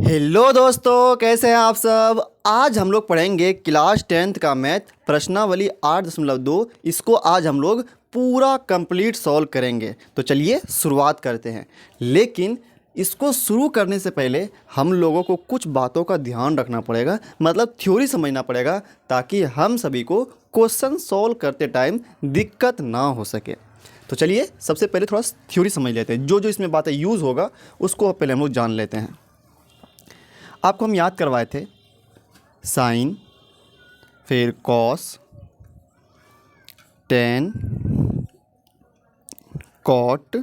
Hello दोस्तों, कैसे हैं आप सब। आज हम लोग पढ़ेंगे क्लास 10th का मैथ प्रश्नावली 8.2। इसको आज हम लोग पूरा कंप्लीट सॉल्व करेंगे। तो चलिए शुरुआत करते हैं। लेकिन इसको शुरू करने से पहले हम लोगों को कुछ बातों का ध्यान रखना पड़ेगा, मतलब थ्योरी समझना पड़ेगा, ताकि हम सभी को क्वेश्चन सॉल्व करते टाइम दिक्कत ना हो सके। तो चलिए सबसे पहले थोड़ा थ्योरी समझ लेते हैं। जो जो इसमें बातें यूज़ होगा उसको पहले हम लोग जान लेते हैं। आपको हम याद करवाए थे साइन, फिर कॉस, टेन, कॉट,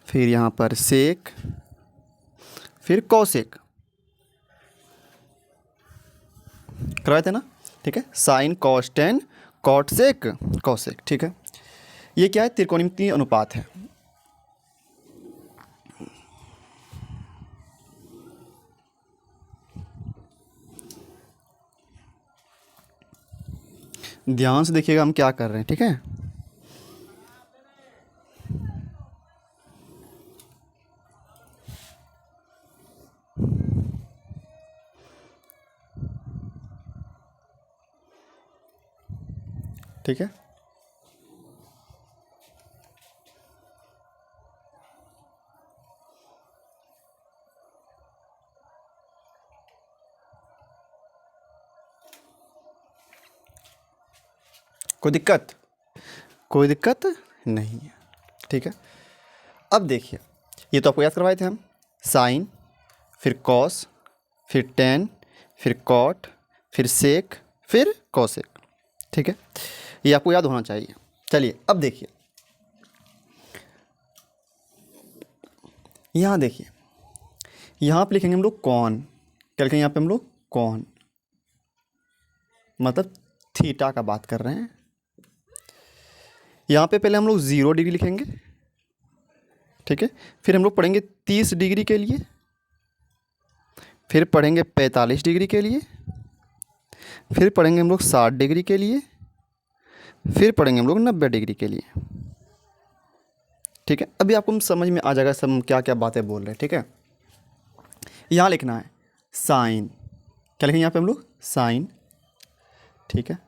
फिर यहाँ पर सेक, फिर कॉसेक करवाए थे ना। ठीक है, साइन, कॉस, टेन, कॉट, सेक, कॉसेक। ठीक है, ये क्या है? त्रिकोणमितीय अनुपात है। ध्यान से देखिएगा हम क्या कर रहे हैं। ठीक है, ठीक है। कोई दिक्कत? कोई दिक्कत नहीं है। ठीक है, अब देखिए, ये तो आपको याद करवाए थे हम। साइन, फिर कॉस, फिर टेन, फिर कॉट, फिर सेक, फिर कॉसेक। ठीक है, ये आपको याद होना चाहिए। चलिए अब देखिए, यहाँ देखिए, यहाँ पे लिखेंगे हम लोग कॉन। क्या लिखेंगे यहाँ पे हम लोग? कॉन, मतलब थीटा का बात कर रहे हैं। यहाँ पे पहले हम लोग 0 डिग्री लिखेंगे। ठीक है, फिर हम लोग पढ़ेंगे 30 डिग्री के लिए, फिर पढ़ेंगे 45 डिग्री के लिए, फिर पढ़ेंगे हम लोग 60 डिग्री के लिए, फिर पढ़ेंगे हम लोग 90 डिग्री के लिए। ठीक है, अभी आपको समझ में आ जाएगा सब हम क्या क्या बातें बोल रहे हैं। ठीक है, यहाँ लिखना है साइन। क्या लिखेंगे यहाँ पे हम लोग? साइन। ठीक है,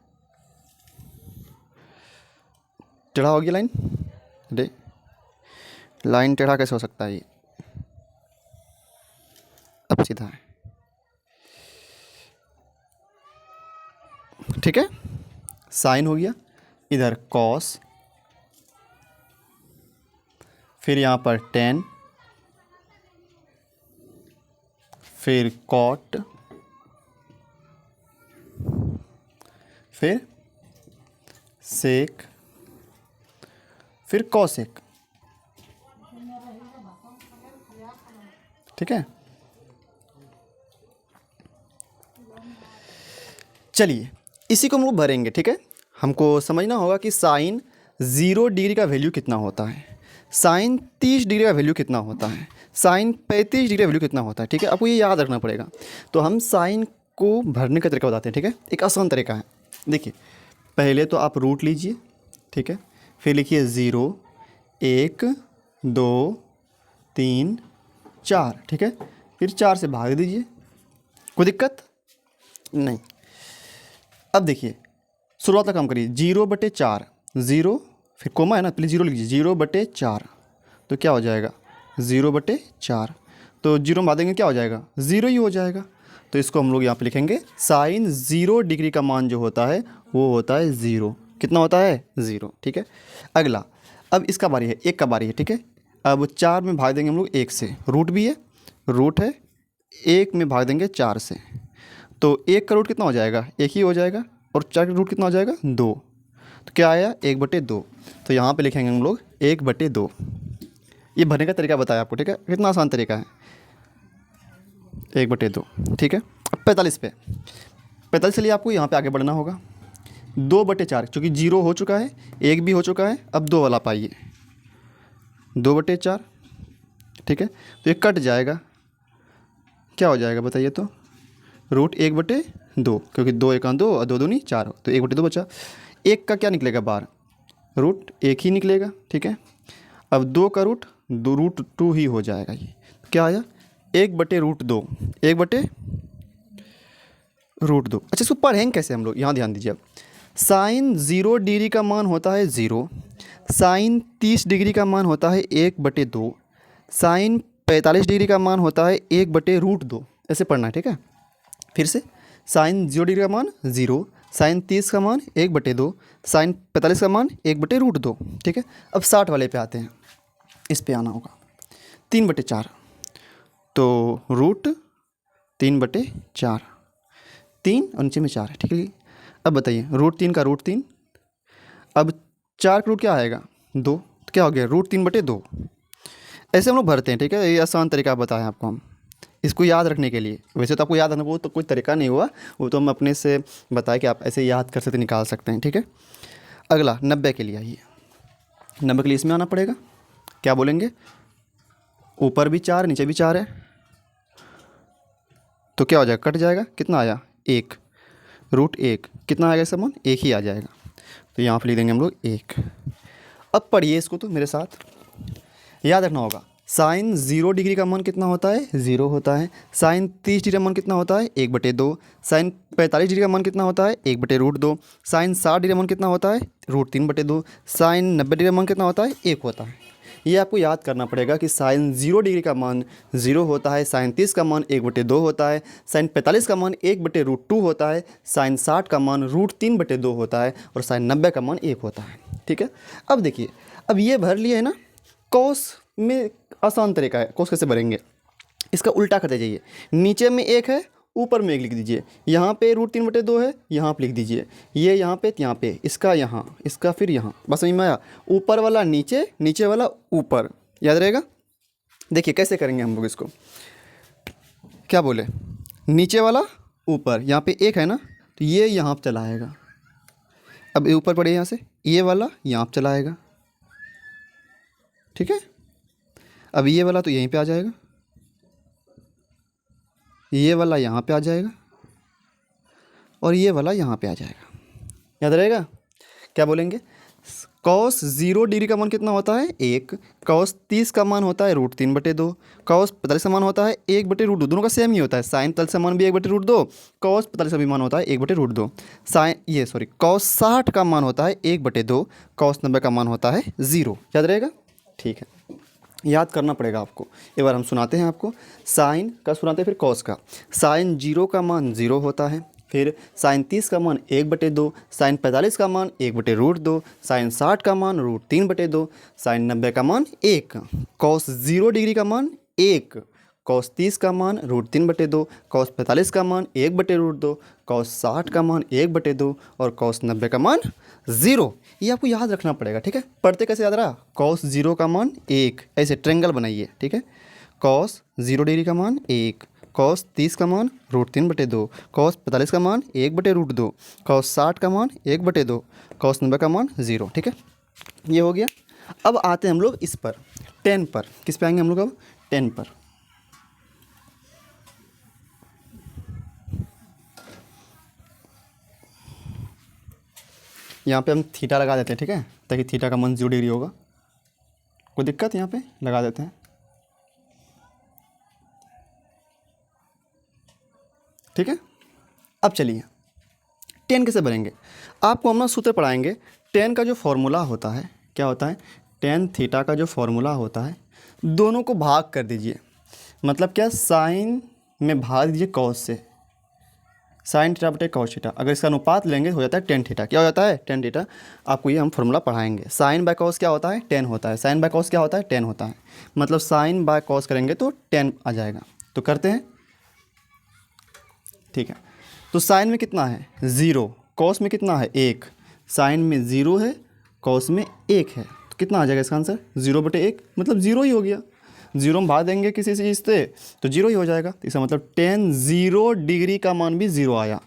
टेढ़ा हो गया लाइन। अरे लाइन टेढ़ा कैसे हो सकता है? ये अब सीधा है। ठीक है, साइन हो गया, इधर कॉस, फिर यहाँ पर टेन, फिर कॉट, फिर सेक, फिर कॉसेक। ठीक है, चलिए इसी को हम लोग भरेंगे। ठीक है, हमको समझना होगा कि साइन 0 डिग्री का वैल्यू कितना होता है, साइन 30 डिग्री का वैल्यू कितना होता है, साइन 35 डिग्री का वैल्यू कितना होता है। ठीक है, आपको ये याद रखना पड़ेगा। तो हम साइन को भरने का तरीका बताते हैं। ठीक है, एक आसान तरीका है। देखिए, पहले तो आप रूट लीजिए। ठीक है, फिर लिखिए 0, 1, 2, 3, 4। ठीक है, फिर 4 से भाग दीजिए। कोई दिक्कत नहीं। अब देखिए, शुरुआत का काम करिए। 0/4, 0, फिर कोमा है ना, प्लीज़ 0 लीजिए। 0/4 तो क्या हो जाएगा? 0/4। तो 0 में भाग देंगे क्या हो जाएगा? 0 ही हो जाएगा। तो इसको हम लोग यहाँ पे लिखेंगे साइन 0 डिग्री का मान जो होता है वो होता है 0। कितना होता है? 0। ठीक है, अगला, अब इसका बारी है, 1 का बारी है। ठीक है, अब 4 में भाग देंगे हम लोग 1 से, रूट भी है, रूट है, 1 में भाग देंगे 4 से। तो 1 का रूट कितना हो जाएगा? 1 ही हो जाएगा। और 4 का रूट कितना हो जाएगा? 2। तो क्या आया? 1/2। तो यहाँ पे लिखेंगे हम लोग 1/2। ये भरने का तरीका बताया आपको। ठीक है, कितना आसान तरीका है, 1/2। ठीक है, अब 45 पे, 45 के लिए आपको यहाँ पे आगे बढ़ना होगा। 2/4, चूँकि 0 हो चुका है, 1 भी हो चुका है, अब 2 वाला पाइए, 2/4। ठीक है, तो ये कट जाएगा, क्या हो जाएगा बताइए तो? रूट 1/2, क्योंकि 2 1 2 और 2 दूनी 4, तो 1/2 बचा। 1 का क्या निकलेगा बाहर? रूट 1 ही निकलेगा। ठीक है, अब 2 का रूट 2 ही हो जाएगा। ये क्या आया? 1/√2, 1/√2। अच्छा, इसको पढ़ेंगे कैसे हम लोग, यहाँ ध्यान दीजिए। साइन 0 डिग्री का मान होता है 0, साइन 30 डिग्री का मान होता है 1/2, साइन 45 डिग्री का मान होता है 1/√2। ऐसे पढ़ना है, ठीक है। फिर से, साइन 0 डिग्री का मान 0, साइन 30 का मान 1/2, साइन 45 का मान 1/√2, ठीक है। अब 60 वाले पे आते हैं, इस पे आना होगा 3/4, तो √3/4, 3 और नीचे में 4 है, ठीक है। अब बताइए √3 का √3, अब 4 का रूट क्या आएगा 2, तो क्या हो गया √3/2। ऐसे हम लोग भरते हैं, ठीक है। ये आसान तरीका बताया आपको हम, इसको याद रखने के लिए। वैसे तो आपको याद रखना, वो तो कोई तरीका नहीं हुआ, वो तो हम अपने से बताए कि आप ऐसे याद कर सकते, निकाल सकते हैं, ठीक है। अगला 90 के लिए आइए। 90 के लिए इसमें आना पड़ेगा, क्या बोलेंगे, ऊपर भी 4 नीचे भी 4 है, तो क्या हो जाएगा, कट जाएगा, कितना आया 1, √1, कितना आएगा इसका मान 1 ही आ जाएगा, तो यहाँ पर लिख देंगे हम लोग 1। अब पढ़िए इसको, तो मेरे साथ याद रखना होगा। साइन 0 डिग्री का मान कितना होता है 0 होता है, साइन 30 डिग्री का मान कितना होता है 1/2, साइन 45 डिग्री का मान कितना होता है 1/√2, साइन 60 डिग्री का मान कितना होता है √3/2, साइन 90 डिग्री का मान कितना होता है 1 होता है। ये आपको याद करना पड़ेगा कि साइन 0 डिग्री का मान 0 होता है, साइन 30 का मान 1/2 होता है, साइन 45 का मान 1/√2 होता है, साइन 60 का मान √3/2 होता है, और साइन 90 का मान 1 होता है, ठीक है। अब देखिए, अब ये भर लिए है ना। कॉस में आसान तरीका है, कॉस कैसे भरेंगे, इसका उल्टा करते जाइए। नीचे में 1 है, ऊपर में 1 लिख दीजिए, यहाँ पे √3/2 है, यहाँ पे लिख दीजिए, ये यहाँ पे, यहाँ पे, इसका यहाँ, इसका फिर यहाँ, बस समझ में आया। ऊपर वाला नीचे, नीचे वाला ऊपर, याद रहेगा। देखिए कैसे करेंगे हम लोग इसको, क्या बोले, नीचे वाला ऊपर, यहाँ पे 1 है ना, तो ये यहाँ पर चला आएगा। अब ये ऊपर पड़े यहाँ से, ये वाला यहाँ पर चला आएगा, ठीक है। अब ये वाला तो यहीं पे आ जाएगा, ये वाला यहाँ पे आ जाएगा, और ये वाला यहाँ पे आ जाएगा, याद रहेगा। क्या बोलेंगे, कॉस 0 डिग्री का मान कितना होता है 1, कॉस 30 का मान होता है √3/2, कॉस 45 का मान होता है 1/√2, दोनों का सेम ही होता है। साइन 45 का मान भी 1/√2, कॉस 45 का भी मान होता है 1/√2। कॉस 60 का मान होता है 1/2, कॉस 90 का मान होता है 0, याद रहेगा, ठीक है। याद करना पड़ेगा आपको। एक बार हम सुनाते हैं आपको, साइन का सुनाते हैं, फिर कॉस का। साइन 0 का मान 0 होता है, फिर साइन 30 का मान 1/2, साइन 45 का मान 1/√2, साइन 60 का मान √3/2, साइन 90 का मान 1, कॉस 0 डिग्री का मान 1, कॉस 30 का मान √3/2, कॉस 45 का मान 1/√2, कॉस 60 का मान 1/2, और कॉस 90 का मान 0। ये आपको याद रखना पड़ेगा, ठीक है। पढ़ते कैसे याद रहा, कॉस 0 का मान 1, ऐसे ट्रेंगल बनाइए, ठीक है। कॉस 0 डिग्री का मान 1, कॉस 30 का मान √3/2, कॉस 45 का मान 1/√2, कॉस 60 का मान 1/2, कॉस 90 का मान 0, ठीक है। ये हो गया। अब आते हैं हम लोग इस पर, 10 पर। किस पे आएंगे हम लोग अब, 10 पर। यहाँ पे हम थीटा लगा देते हैं, ठीक है, ताकि थीटा का मान 0 डिग्री होगा। कोई दिक्कत, यहाँ पे लगा देते हैं, ठीक है। अब चलिए 10 कैसे बनेंगे, आपको हम ना सूत्र पढ़ाएंगे। 10 का जो फॉर्मूला होता है, क्या होता है, tan थीटा का जो फॉर्मूला होता है, दोनों को भाग कर दीजिए। मतलब क्या, साइन में भाग दीजिए कॉस से, साइन थीटा बटे कॉस थीटा। अगर इसका अनुपात लेंगे हो जाता है tan थीटा। क्या हो जाता है, tan थीटा। आपको ये हम फॉर्मूला पढ़ाएंगे। साइन बाय कॉस क्या होता है, tan होता है, साइन बाय कॉस क्या होता है, tan होता है। मतलब साइन बाय कॉस करेंगे तो tan आ जाएगा। तो करते हैं, ठीक है। तो साइन में कितना है 0, कॉस में कितना है 1, साइन में 0 है, कॉस में 1 है, तो कितना आ जाएगा इसका आंसर 0/1, मतलब 0 ही हो गया। 0 में भाग देंगे किसी चीज़ से तो 0 ही हो जाएगा। तो इसका मतलब tan 0 डिग्री का मान भी 0 आया,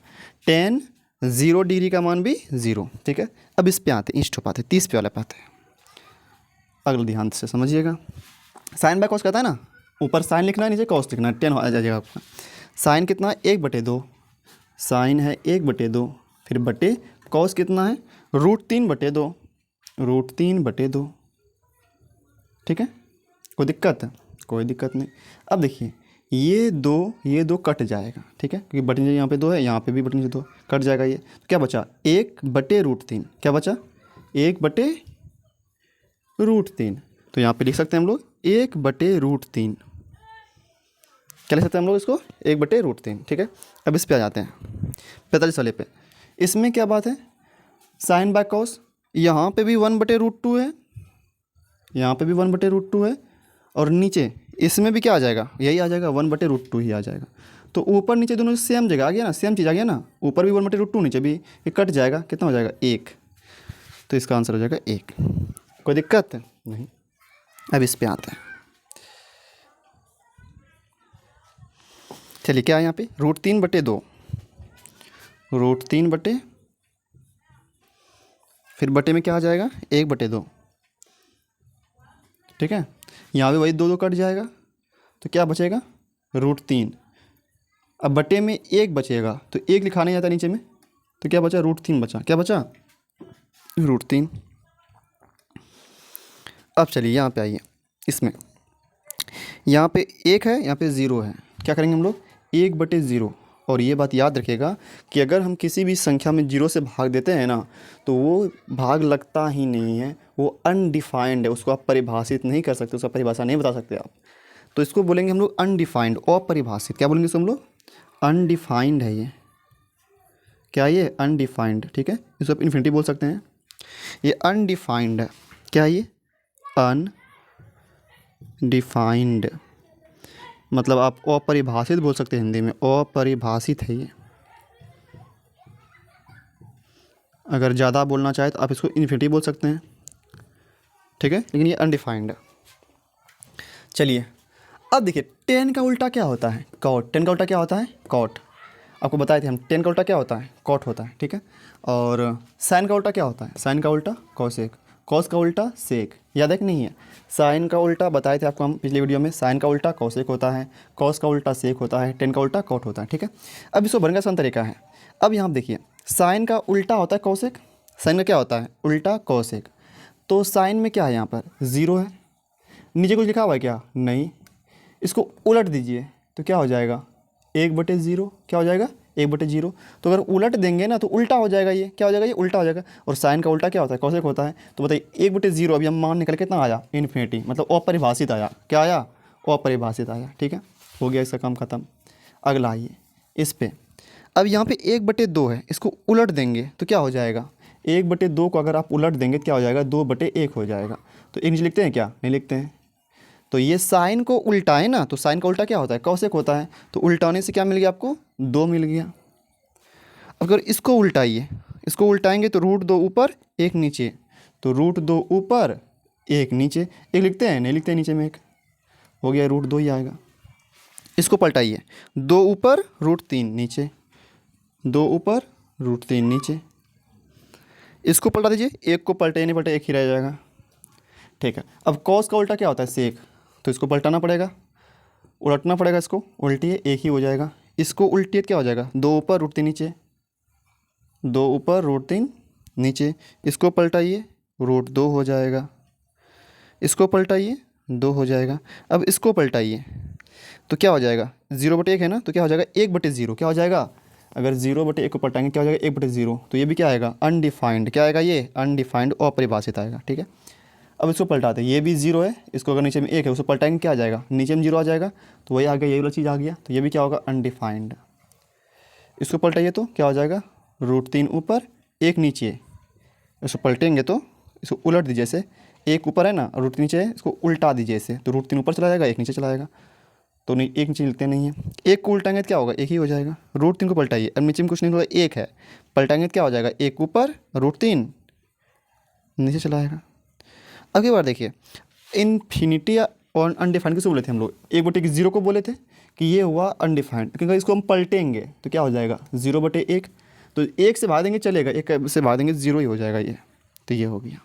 tan 0 डिग्री का मान भी 0, ठीक है। अब इस पे आते हैं, इस पे आते हैं, 30 पे वाले पे आते हैं। अगले ध्यान से समझिएगा, साइन बाय कॉस कहता है ना, ऊपर साइन लिखना है, नीचे कॉस लिखना है, tan आ जाएगा आपका। साइन कितना है 1/2, साइन है 1/2, फिर बटे कॉस कितना है √3/2, √3/2, ठीक है। कोई दिक्कत है, कोई दिक्कत नहीं। अब देखिए ये दो कट जाएगा, ठीक है, क्योंकि बटे यहाँ पे 2 है, यहाँ पे भी बटे 2 कट जाएगा ये। तो क्या बचा 1/√3, क्या बचा 1/√3। तो यहाँ पे लिख सकते हैं हम लोग 1/√3, क्या लिख सकते हैं हम लोग इसको 1/√3, ठीक है। अब इस पे आ जाते हैं 45 वाले पे। इसमें क्या बात है, साइन बाय कॉस, यहाँ पे भी 1/√2 है, यहाँ पे भी 1/√2 है, और नीचे इसमें भी क्या आ जाएगा, यही आ जाएगा 1/√2 ही आ जाएगा। तो ऊपर नीचे दोनों सेम जगह आ गया ना, सेम चीज़ आ गया ना, ऊपर भी 1/√2 नीचे भी, ये कट जाएगा, कितना हो जाएगा 1। तो इसका आंसर हो जाएगा 1। कोई दिक्कत नहीं। अब इस पे आते हैं, चलिए क्या है यहाँ पे √3/2, √3 फिर बटे में क्या आ जाएगा 1/2, ठीक है। यहाँ भी वही 2 कट जाएगा, तो क्या बचेगा √3। अब बटे में 1 बचेगा, तो 1 लिखा नहीं जाता नीचे में, तो क्या बचा √3 बचा, क्या बचा √3। अब चलिए यहाँ पे आइए, इसमें यहाँ पे 1 है, यहाँ पे 0 है, क्या करेंगे हम लोग 1/0। और ये बात याद रखिएगा कि अगर हम किसी भी संख्या में 0 से भाग देते हैं ना, तो वो भाग लगता ही नहीं है, वो अनडिफाइंड है, उसको आप परिभाषित नहीं कर सकते, उसका परिभाषा नहीं बता सकते आप। तो इसको बोलेंगे हम लोग अनडिफाइंड, अपरिभाषित। क्या बोलेंगे इसको हम लोग, अनडिफाइंड है ये, क्या ये अनडिफाइंड, ठीक है, इसको आप इन्फिनिटी बोल सकते हैं, ये अनडिफाइंड है। क्या ये अनडिफाइंड, मतलब आप अपरिभाषित बोल सकते हैं हिंदी में, अपरिभाषित है ये। अगर ज़्यादा बोलना चाहे तो आप इसको इन्फिनिटी बोल सकते हैं, ठीक है, लेकिन ये अनडिफाइंड है। चलिए अब देखिए 10 का उल्टा क्या होता है, कॉट। 10 का उल्टा क्या होता है, कॉट। आपको बताए थे हम 10 का उल्टा क्या होता है, कॉट होता है, ठीक है। और साइन का उल्टा क्या होता है, साइन का उल्टा कॉसेक, कॉस का उल्टा सेक, याद है कि नहीं है। साइन का उल्टा बताए थे आपको हम पिछले वीडियो में, साइन का उल्टा कॉसेक होता है, कॉस का उल्टा सेक होता है, 10 का उल्टा कॉट होता है, ठीक है। अब इसको भरने का आसान तरीका है। अब यहाँ देखिए साइन का उल्टा होता है कॉसेक, साइन का क्या होता है उल्टा कॉसेक। तो साइन में क्या है, यहाँ पर 0 है, नीचे कुछ लिखा हुआ है क्या, नहीं। इसको उलट दीजिए तो क्या हो जाएगा 1/0, क्या हो जाएगा 1/0। तो अगर उलट देंगे ना तो उल्टा हो जाएगा, ये क्या हो जाएगा, ये उल्टा हो जाएगा। और साइन का उल्टा क्या होता है, कॉसेक होता है। तो बताइए 1/0, अभी हम मान निकल कितना आया इन्फिनिटी, मतलब अपरिभाषित आया, क्या आया अपरिभाषित आया, ठीक है। हो गया इसका काम खत्म। अगला आइए इस पे, अब यहाँ पे 1/2 है, इसको उलट देंगे तो क्या हो जाएगा 1/2 को अगर आप उलट देंगे तो क्या हो जाएगा 2/1 हो जाएगा। तो एक नीचे लिखते हैं क्या, नहीं लिखते हैं। तो ये साइन को उल्टाए ना, तो साइन का उल्टा क्या होता है कॉसेक होता है, तो उल्टाने से क्या मिल गया आपको 2 मिल गया। अगर इसको उल्टाइए, इसको उल्टाएंगे तो √2 ऊपर 1 नीचे, तो √2 ऊपर 1 नीचे, 1 लिखते हैं, नहीं लिखते हैं नीचे में 1, हो गया √2 ही आएगा। इसको पलटाइए, 2 ऊपर √3 नीचे, 2 ऊपर √3 नीचे, इसको पलटा दीजिए, 1 को पलटे नहीं पलटे 1 ही रह जाएगा, ठीक है। अब कॉस का उल्टा क्या होता है सेक, तो इसको पलटाना पड़ेगा, उलटना पड़ेगा, इसको उल्टिए 1 ही हो जाएगा। इसको उल्टिए क्या हो जाएगा 2 ऊपर √3 नीचे, 2 ऊपर √3 नीचे, इसको पलटाइए √2 हो जाएगा, इसको पलटाइए 2 हो जाएगा। अब इसको पलटाइए तो क्या हो जाएगा 0/1 है ना, तो क्या हो जाएगा 1/0, क्या हो जाएगा, अगर 0/1 को पलटाएंगे क्या हो जाएगा 1/0, तो ये भी क्या आएगा अनडिफाइंड, क्या आएगा ये अनडिफाइंड अपरिभाषित आएगा, ठीक है। अब इसको पलटाते हैं, ये भी 0 है, इसको अगर नीचे में 1 है उसको पलटाएंगे क्या आ जाएगा, नीचे में 0 आ जाएगा, तो वही आ गया, यही वाला चीज़ आ गया, तो ये भी क्या होगा अनडिफाइंड। इसको पलटाइए तो क्या हो जाएगा √3 ऊपर 1 नीचे, इसको पलटेंगे तो इसको उलट दीजिए, जैसे 1 ऊपर है ना √3 नीचे है, इसको उल्टा दीजिए ऐसे, तो √3 ऊपर चला जाएगा 1 नीचे चला जाएगा, तो नहीं 1 नीचे लिखते नहीं है। 1 को उल्टाएंगे तो क्या होगा 1 ही हो जाएगा, √3 को पलटाइए, अब नीचे में कुछ नहीं होगा 1 है, पलटाएंगे तो क्या हो जाएगा 1 ऊपर √3 नीचे चला जाएगा। अगली बार देखिए इन्फिनिटी और अनडिफाइंड किसको बोले थे हम लोग 1/0 को बोले थे कि ये हुआ अनडिफाइंड, क्योंकि इसको हम पलटेंगे तो क्या हो जाएगा 0/1, तो 1 से भाग देंगे चलेगा, 1 से भाग देंगे 0 ही हो जाएगा ये, तो ये हो गया।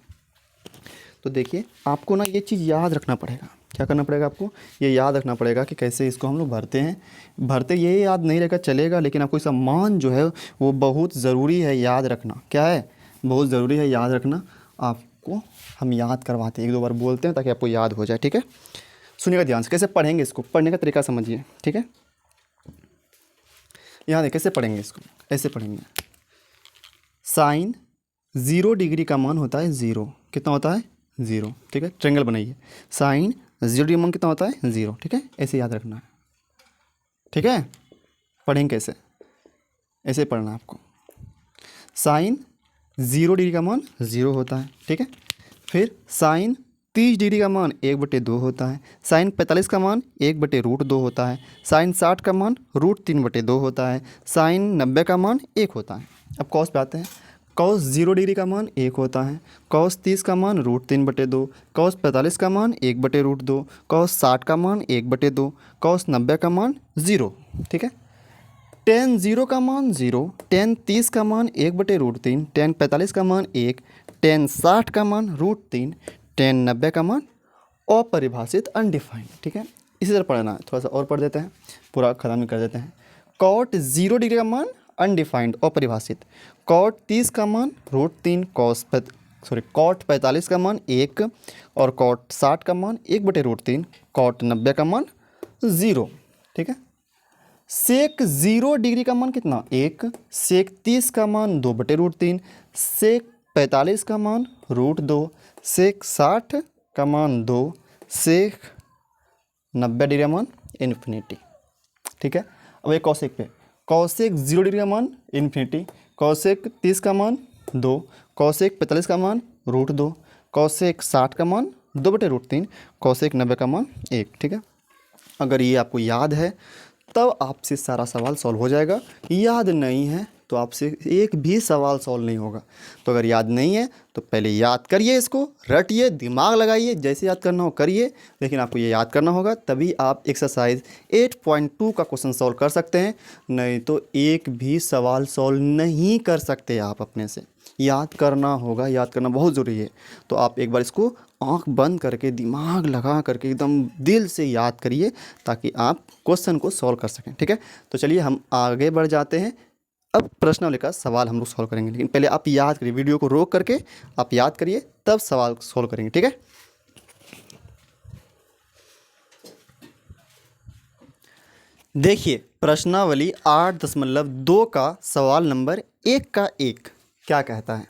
तो देखिए आपको ना ये चीज़ याद रखना पड़ेगा, क्या करना पड़ेगा आपको ये याद रखना पड़ेगा कि कैसे इसको हम लोग भरते हैं। भरते ये याद नहीं रहेगा चलेगा, लेकिन आपको इसका मान जो है वो बहुत ज़रूरी है याद रखना, क्या है बहुत ज़रूरी है याद रखना। आपको हम याद करवाते हैं, 1-2 बार बोलते हैं ताकि आपको याद हो जाए, ठीक है। सुनिएगा ध्यान से, कैसे पढ़ेंगे इसको, पढ़ने का तरीका समझिए, ठीक है। यहाँ देखिए कैसे पढ़ेंगे इसको, ऐसे पढ़ेंगे। साइन 0 डिग्री का मान होता है 0, कितना होता है 0, ठीक है। ट्रायंगल बनाइए, साइन 0 डिग्री मान कितना होता है 0, ठीक है। ऐसे याद रखना है, ठीक है। पढ़ेंगे कैसे, ऐसे पढ़ना है आपको। साइन 0 डिग्री का मान 0 होता है, ठीक है। फिर साइन 30 डिग्री का मान 1/2 होता है। साइन 45 का मान 1/√2 होता है। साइन 60 का मान √3/2 होता है। साइन 90 का मान 1 होता है। अब कॉस पे आते हैं। कॉस 0 डिग्री का मान 1 होता है। कॉस 30 का मान √3/2। कॉस 45 का मान 1/√2। कॉस 60 का मान 1/2। कॉस 90 का मान 0, ठीक है। टेन 0 का मान 0, टेन 30 का मान 1/√3, टेन 45 का मान 1, टेन 60 का मान √3, टेन 90 का मान अपरिभाषित अनडिफाइंड, ठीक है। इसी तरह पढ़ना है, थोड़ा सा और पढ़ देते हैं, पूरा खत्म कर देते हैं। कॉट 0 डिग्री का मान अनडिफाइंड अपरिभाषित। कॉट 30 का मान √3, कॉट 45 का मान 1 और कॉट 60 का मान 1/√3, कॉट 90 का मान 0, ठीक है। सेक 0 डिग्री का मान कितना 1, सेक 30 का मान 2/√3, सेक 45 का मान √2, सेक 60 का मान 2, सेक 90 डिग्री का मान इन्फिनिटी, ठीक है। अब एक कॉसेक पे, कॉसेक 0 डिग्री का मान इन्फिनिटी, कॉसेक 30 का मान 2, कॉसेक 45 का मान √2, कॉसेक 60 का मान 2/√3, कॉसेक 90 का मान 1, ठीक है। अगर ये आपको याद है तब आपसे सारा सवाल सॉल्व हो जाएगा। याद नहीं है तो आपसे एक भी सवाल सॉल्व नहीं होगा। तो अगर याद नहीं है तो पहले याद करिए, इसको रटिए, दिमाग लगाइए, जैसे याद करना हो करिए, लेकिन आपको ये याद करना होगा, तभी आप एक्सरसाइज 8.2 का क्वेश्चन सॉल्व कर सकते हैं। नहीं तो एक भी सवाल सॉल्व नहीं कर सकते आप अपने से। याद करना होगा, याद करना बहुत ज़रूरी है। तो आप एक बार इसको आंख बंद करके दिमाग लगा करके एकदम दिल से याद करिए, ताकि आप क्वेश्चन को सॉल्व कर सकें, ठीक है। तो चलिए हम आगे बढ़ जाते हैं। अब प्रश्नावली का सवाल हम लोग सॉल्व करेंगे, लेकिन पहले आप याद करिए, वीडियो को रोक करके आप याद करिए, तब सवाल सॉल्व करेंगे, ठीक है। देखिए प्रश्नावली 8.2 का सवाल नंबर 1 का 1 क्या कहता है,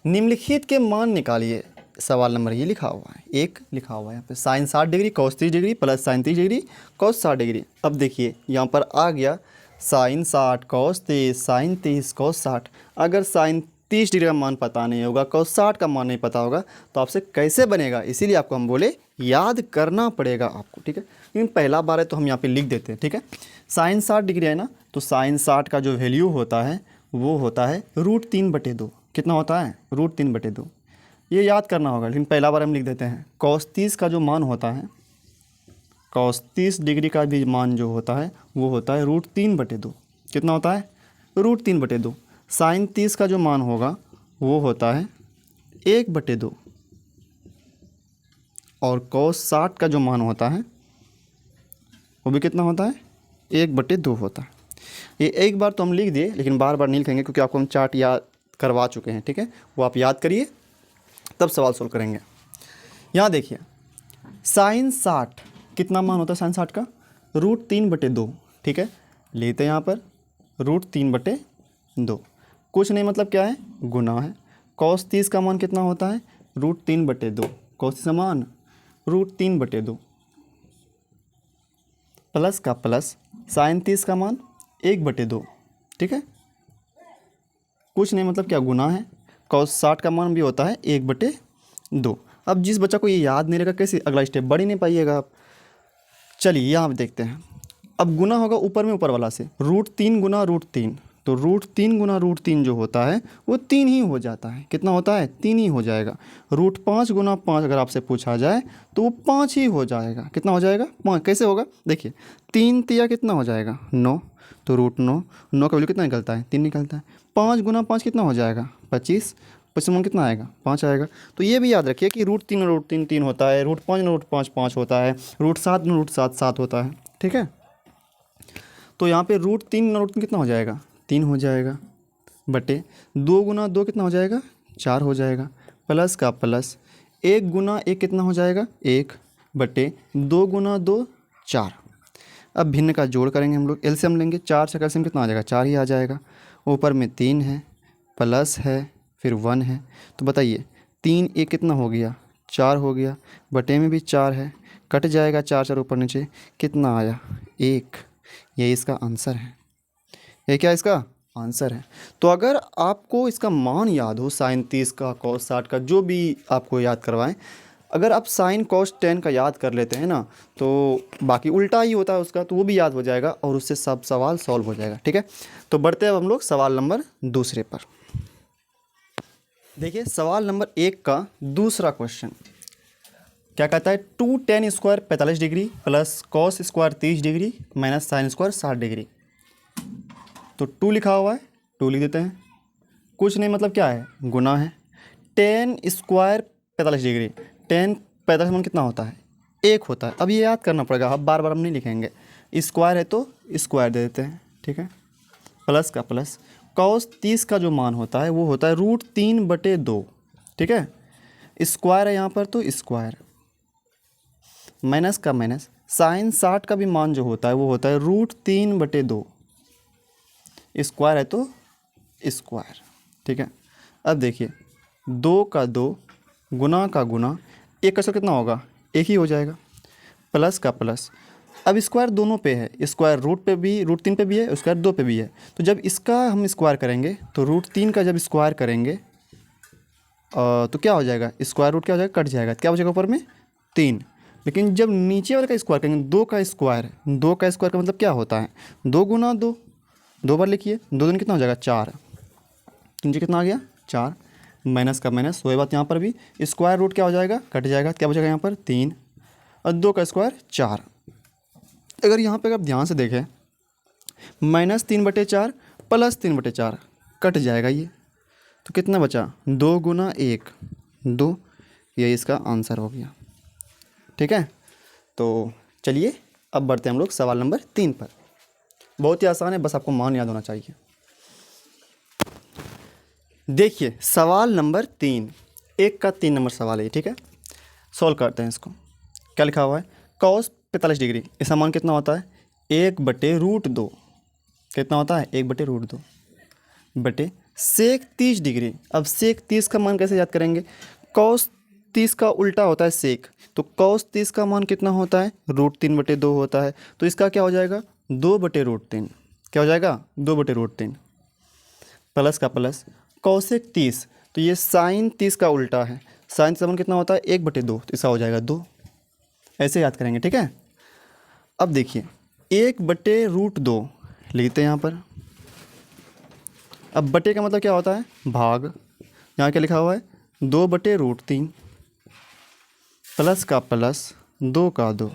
निम्नलिखित के मान निकालिए। सवाल नंबर ये लिखा हुआ है, 1 लिखा हुआ है यहाँ पे, sine 60 degree cos 30 degree plus sine 30 degree cos 60 degree. अब देखिए यहाँ पर आ गया साइन 60 कॉस 30 साइन 30 कॉस 60। अगर साइन 30 डिग्री का मान पता नहीं होगा, कॉस 60 का मान नहीं पता होगा, तो आपसे कैसे बनेगा। इसीलिए आपको हम बोले याद करना पड़ेगा आपको, ठीक है। लेकिन पहला बार है तो हम यहाँ पे लिख देते हैं, ठीक है। साइन 60 डिग्री है ना, तो साइन 60 का जो वैल्यू होता है वो होता है √3/2। कितना होता है √3/2, ये याद करना होगा, लेकिन पहला बार हम लिख देते हैं। कॉस 30 का जो मान होता है, कॉस 30 डिग्री का भी मान जो होता है वो होता है √3/2। कितना होता है √3/2। साइन 30 का जो मान होगा वो होता है 1/2, और कॉस 60 का जो मान होता है वो भी कितना होता है 1/2 होता है। ये एक बार तो हम लिख दिए, लेकिन बार बार नहीं लिखेंगे, क्योंकि आपको हम चार्ट याद करवा चुके हैं, ठीक है। वो आप याद करिए तब सवाल सोल्व करेंगे। यहाँ देखिए साइन 60 कितना मान होता है, साइन 60 का √3/2, ठीक है। लेते हैं यहाँ पर √3/2, कुछ नहीं मतलब क्या है गुना है। कॉस 30 का मान कितना होता है √3/2, कॉस 30 का मान √3/2 प्लस का प्लस साइन 30 का मान 1/2, ठीक है। कुछ नहीं मतलब क्या गुना है। कॉस 60 का मान भी होता है 1/2। अब जिस बच्चा को ये याद नहीं रहेगा कैसे अगला स्टेप बढ़ ही नहीं पाइएगा आप। चलिए यहाँ पे देखते हैं। अब गुना होगा ऊपर में ऊपर वाला से, √3 गुना √3, तो √3 गुना √3 जो होता है वो 3 ही हो जाता है। कितना होता है 3 ही हो जाएगा। √5 गुना 5 अगर आपसे पूछा जाए तो वो 5 ही हो जाएगा। कितना हो जाएगा 5। कैसे होगा देखिए, 3 तिया कितना हो जाएगा 9, तो √9, 9 का वैल्यू कितना निकलता है 3 निकलता है। 5 गुना 5 कितना हो जाएगा 25, 25 में कितना आएगा 5 आएगा। तो ये भी याद रखिए कि √3 में √3 3 होता है, √5 में √5 5 होता है, √7 में √7 7 होता है, ठीक है। तो यहाँ पे √3 में √3 कितना हो जाएगा 3 हो जाएगा, बटे 2 गुना 2 कितना हो जाएगा 4 हो जाएगा, प्लस का प्लस 1 गुना 1 कितना हो जाएगा 1, बटे 2 गुना 2 4। अब भिन्न का जोड़ करेंगे हम लोग, एलसीएम लेंगे, 4 से एलसीएम कितना आ जाएगा, 4 ही आ जाएगा। ऊपर में 3 है, प्लस है, फिर 1 है। तो बताइए 3 एक कितना हो गया, 4 हो गया, बटे में भी 4 है, कट जाएगा 4 4 ऊपर नीचे, कितना आया 1। यही इसका आंसर है, ये क्या इसका आंसर है। तो अगर आपको इसका मान याद हो साइन 30 का, कॉस 60 का, जो भी आपको याद करवाएं, अगर आप साइन कॉस 10 का याद कर लेते हैं ना, तो बाकी उल्टा ही होता है उसका, तो वो भी याद हो जाएगा और उससे सब सवाल सॉल्व हो जाएगा। ठीक है, तो बढ़ते हैं अब हम लोग सवाल नंबर दूसरे पर। देखिए सवाल नंबर 1 का दूसरा क्वेश्चन क्या कहता है, 2 tan square 45 degree plus cos square 30 degree minus sine square 60 degree. तो 2 लिखा हुआ है, 2 लिख देते हैं, कुछ नहीं मतलब क्या है, गुना है। tan स्क्वायर 45 डिग्री, tan 45 मान कितना होता है, 1 होता है। अब ये याद करना पड़ेगा, अब बार बार हम नहीं लिखेंगे, स्क्वायर है तो स्क्वायर दे देते हैं। ठीक है, प्लस का प्लस, कॉस 30 का जो मान होता है वो होता है √3/2। ठीक है, स्क्वायर है यहाँ पर तो स्क्वायर, माइनस का माइनस, साइन 60 का भी मान जो होता है वो होता है √3/2, स्क्वायर है तो स्क्वायर। ठीक है, अब देखिए 2 का 2 गुना का गुना, एक का कितना होगा, एक ही हो जाएगा, प्लस का प्लस। अब स्क्वायर दोनों पे है, स्क्वायर रूट पे भी, √3 पे भी है, स्क्वायर 2 पे भी है। तो जब इसका हम स्क्वायर करेंगे तो √3 का जब स्क्वायर करेंगे तो क्या हो जाएगा, स्क्वायर रूट क्या हो जाएगा, कट जाएगा, क्या हो जाएगा ऊपर में 3। लेकिन जब नीचे वाले का स्क्वायर करेंगे, 2 का स्क्वायर, 2 का स्क्वायर का मतलब क्या होता है, 2 गुना 2, 2 बार लिखिए, 2 दिन कितना हो जाएगा 4, नीचे कितना आ गया 4, माइनस का माइनस, वही बात यहाँ पर भी, स्क्वायर रूट क्या हो जाएगा, कट जाएगा, क्या बचेगा यहाँ पर 3, और 2 का स्क्वायर 4। अगर यहाँ पे आप ध्यान से देखें, -3/4 प्लस 3/4 कट जाएगा ये, तो कितना बचा, 2 गुना 1 2, ये इसका आंसर हो गया। ठीक है, तो चलिए अब बढ़ते हैं हम लोग सवाल नंबर 3 पर। बहुत ही आसान है, बस आपको मान याद होना चाहिए। देखिए सवाल नंबर 3, 1 का 3 नंबर सवाल है। ठीक है, सॉल्व करते हैं इसको। क्या लिखा हुआ है, कॉस 45 डिग्री, इसका मान कितना होता है, 1/√2, कितना होता है 1/√2 बटे सेक 30 डिग्री। अब सेक 30 का मान कैसे याद करेंगे, कॉस 30 का उल्टा होता है सेक, तो कॉस 30 का मान कितना होता है, √3/2 होता है। तो इसका क्या हो जाएगा 2/√3, क्या हो जाएगा 2/√3, प्लस का प्लस, कॉसेक 30, तो ये साइन 30 का उल्टा है, साइन 30 का मान कितना होता है 1/2, तो इसका हो जाएगा 2। ऐसे याद करेंगे। ठीक है, अब देखिए 1/√2 लिखते हैं यहाँ पर। अब बटे का मतलब क्या होता है, भाग, यहाँ क्या लिखा हुआ है 2/√3, प्लस का प्लस 2 का 2।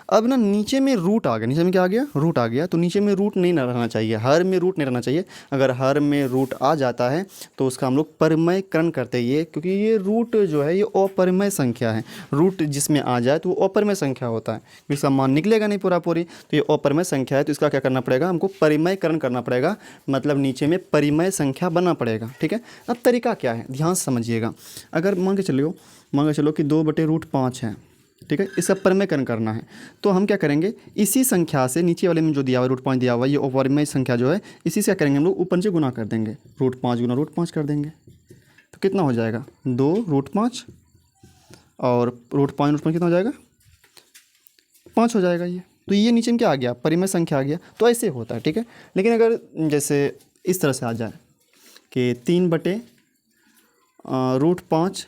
अब ना नीचे में रूट आ गया, नीचे में क्या आ गया, रूट आ गया, तो नीचे में रूट नहीं रहना चाहिए, हर में रूट नहीं रहना चाहिए। अगर हर में रूट आ जाता है तो उसका हम लोग परिमयकरण करते हैं, ये क्योंकि ये रूट जो है ये अपरिमेय संख्या है, रूट जिसमें आ जाए तो वो अपरिमेय संख्या होता है, इसका मान निकलेगा नहीं पूरा पूरी, तो ये अपरिमेय संख्या है, तो इसका क्या करना पड़ेगा, हमको परिमयकरण करना पड़ेगा, मतलब नीचे में परिमेय संख्या बनना पड़ेगा। ठीक है, अब तरीका क्या है ध्यान से समझिएगा। अगर मान के चलो कि 2/√5 है, ठीक है, इसका परिमयकरण करना है, तो हम क्या करेंगे, इसी संख्या से नीचे वाले में जो दिया हुआ √5 दिया हुआ है, ये अपरिमेय संख्या जो है, इसी से क्या करेंगे हम लोग ऊपर नीचे गुना कर देंगे, √5 गुना √5 कर देंगे, तो कितना हो जाएगा 2√5 और √5 कितना हो जाएगा 5 हो जाएगा ये। तो ये नीचे में क्या आ गया, परिमेय संख्या आ गया। तो ऐसे होता है। ठीक है, लेकिन अगर जैसे इस तरह से आ जाए कि 3/√5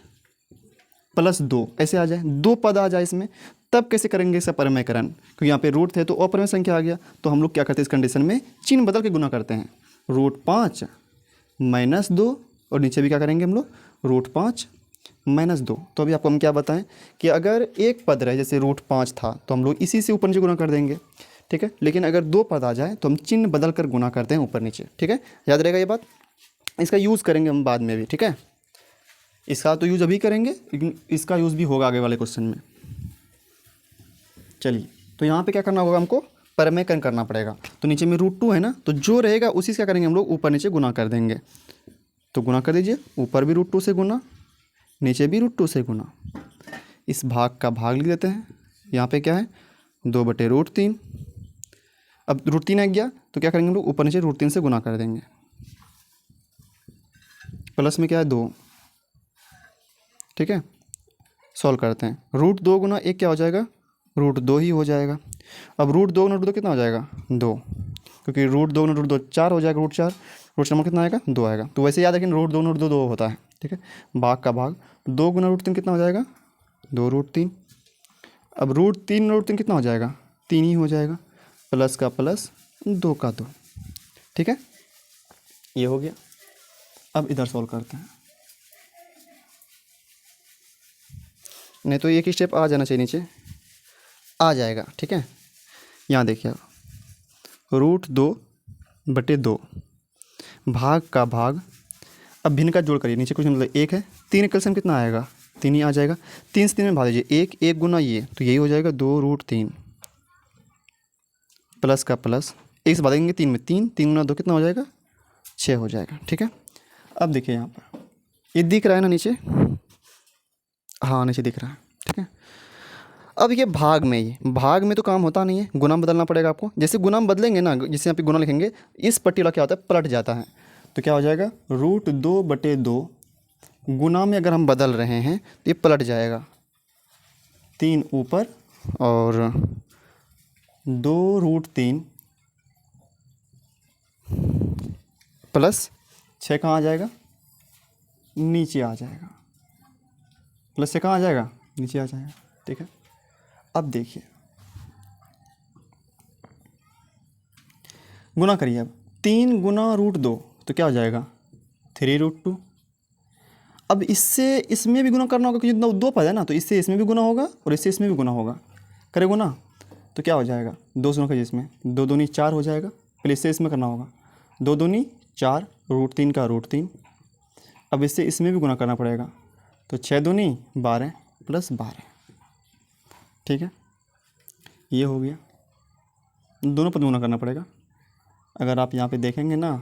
प्लस 2 ऐसे आ जाए, 2 पद आ जाए इसमें, तब कैसे करेंगे इसका परिमयकरण, क्योंकि यहाँ पे रूट थे तो अपरिमेय संख्या आ गया, तो हम लोग क्या करते हैं इस कंडीशन में चिन्ह बदल के गुना करते हैं, √5 - 2 और नीचे भी क्या करेंगे हम लोग √5 - 2। तो अभी आपको हम क्या बताएं कि अगर एक पद रहे, जैसे √5 था तो हम लोग इसी से ऊपर नीचे गुना कर देंगे। ठीक है, लेकिन अगर 2 पद आ जाए तो हम चिन्ह बदल कर गुना करते हैं ऊपर नीचे। ठीक है, याद रहेगा ये बात, इसका यूज़ करेंगे हम बाद में भी। ठीक है, इसका तो यूज़ अभी करेंगे, लेकिन इसका यूज़ भी होगा आगे वाले क्वेश्चन में। चलिए, तो यहाँ पे क्या करना होगा, हमको परिमयकरण करना पड़ेगा। तो नीचे में √2 है ना, तो जो रहेगा उसी से क्या करेंगे हम लोग ऊपर नीचे गुना कर देंगे। तो गुना कर दीजिए, ऊपर भी √2 से गुना, नीचे भी √2 से गुना, इस भाग का भाग लिख देते हैं। यहाँ पे क्या है 2/√3। अब √3 आ गया तो क्या करेंगे हम लोग, ऊपर नीचे √3 से गुना कर देंगे। प्लस में क्या है 2, ठीक है। सॉल्व करते हैं। √2 गुना 1 क्या हो जाएगा, √2 ही हो जाएगा। अब √2 गुना √2 कितना हो जाएगा 2, क्योंकि √2 गुना √2 4 हो जाएगा, √4। √4 नंबर कितना आएगा 2 आएगा। तो वैसे याद रखें √2 गुना √2 2 होता है, ठीक है। भाग का भाग 2 गुना √3 कितना हो जाएगा 2√3। अब √3 √3 कितना हो जाएगा 3 ही हो जाएगा। प्लस का प्लस 2 का 2, ठीक है। ये हो गया। अब इधर सॉल्व करते हैं। नहीं तो एक ही स्टेप आ जाना चाहिए, नीचे आ जाएगा, ठीक है। यहाँ देखिए अब √2/2 भाग का भाग, अब भिन्न का जोड़ करिए, नीचे कुछ मतलब 1 है, 3 कलसम कितना आएगा 3 ही आ जाएगा। 3 से 3 में भाग दीजिए, 1 गुना ये तो यही हो जाएगा 2√3। प्लस का प्लस 1 से भाग देंगे 3 में, 3 गुना 2 कितना हो जाएगा 6 हो जाएगा, ठीक है। अब देखिए यहाँ पर ये दिख रहा है ना नीचे, हाँ नीचे दिख रहा है, ठीक है। अब ये भाग में, ये भाग में तो काम होता नहीं है, गुना में बदलना पड़ेगा आपको। जैसे गुना में बदलेंगे ना, जैसे यहाँ पे गुना लिखेंगे, इस पट्टी वाला क्या होता है पलट जाता है। तो क्या हो जाएगा √2/2 गुना में अगर हम बदल रहे हैं तो ये पलट जाएगा, 3 ऊपर और 2√3 प्लस 6 कहाँ आ जाएगा नीचे आ जाएगा। प्लस से कहाँ आ जाएगा नीचे आ जाएगा, ठीक है। अब देखिए गुना करिए। अब 3 गुना √2 तो क्या हो जाएगा 3√2। अब इससे इसमें भी गुना करना होगा, क्योंकि 2 पद है ना, तो इससे इसमें भी गुना होगा और इससे इसमें भी गुना होगा। करे गुना तो क्या हो जाएगा 2 से गुना करिए, इसमें 2 दूनी 4 हो जाएगा। पहले इससे इसमें करना होगा, 2 दूनी 4, √3 का √3। अब इससे इसमें भी गुना करना पड़ेगा, तो 6 दूनी 12 प्लस 12, ठीक है। ये हो गया, दोनों पद गुना करना पड़ेगा। अगर आप यहाँ पे देखेंगे ना,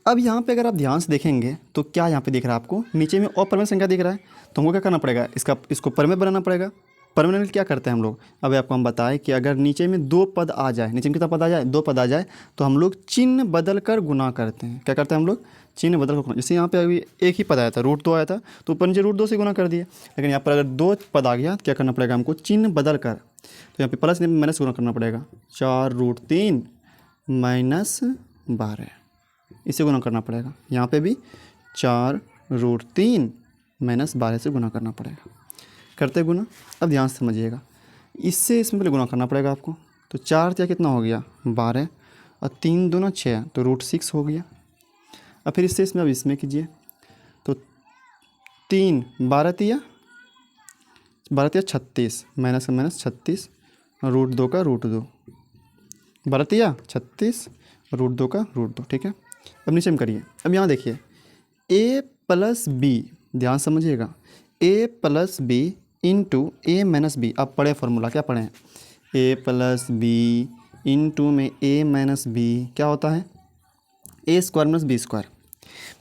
अब यहाँ पे अगर आप ध्यान से देखेंगे तो क्या यहाँ पे दिख रहा है आपको, नीचे में अपरिमेय संख्या दिख रहा है। तो हमको क्या करना पड़ेगा, इसको परिमेय बनाना पड़ेगा। परिमेय में क्या करते हैं हम लोग, अब आपको हम बताएं कि अगर नीचे में 2 पद आ जाए, नीचे में कितना पद आ जाए 2 पद आ जाए, तो हम लोग चिन्ह बदल कर गुना करते हैं। क्या करते हैं हम लोग चिन्ह बदल कर गुना। जैसे यहाँ पे अभी एक ही पद आया था √2 आया था, तो ऊपर नीचे √2 से गुना कर दिए। लेकिन यहाँ पर अगर 2 पद आ गया तो क्या करना पड़ेगा हमको चिन्ह बदल कर, तो यहाँ पे प्लस माइनस गुना करना पड़ेगा। 4√3 माइनस 12, इसे गुना करना पड़ेगा। यहाँ पे भी 4√3 माइनस 12 से गुना करना पड़ेगा। करते गुना, अब ध्यान से समझिएगा, इससे इसमें पहले गुना करना पड़ेगा आपको। तो 4 क्या कितना हो गया 12 और 3 दूना 6, तो √6 हो गया। अब फिर इससे इसमें अब इसमें कीजिए, तो 3 12 तिया 36 माइनस माइनस 36 √2 का √2, 12 तिया 36 √2 का √2, ठीक है। अब नीचे में करिए। अब यहाँ देखिए a प्लस बी, ध्यान समझिएगा, a plus B into A minus B. अब पढ़े फॉर्मूला, क्या पढ़े a प्लस बी इंटू में a माइनस बी क्या होता है a² माइनस b²।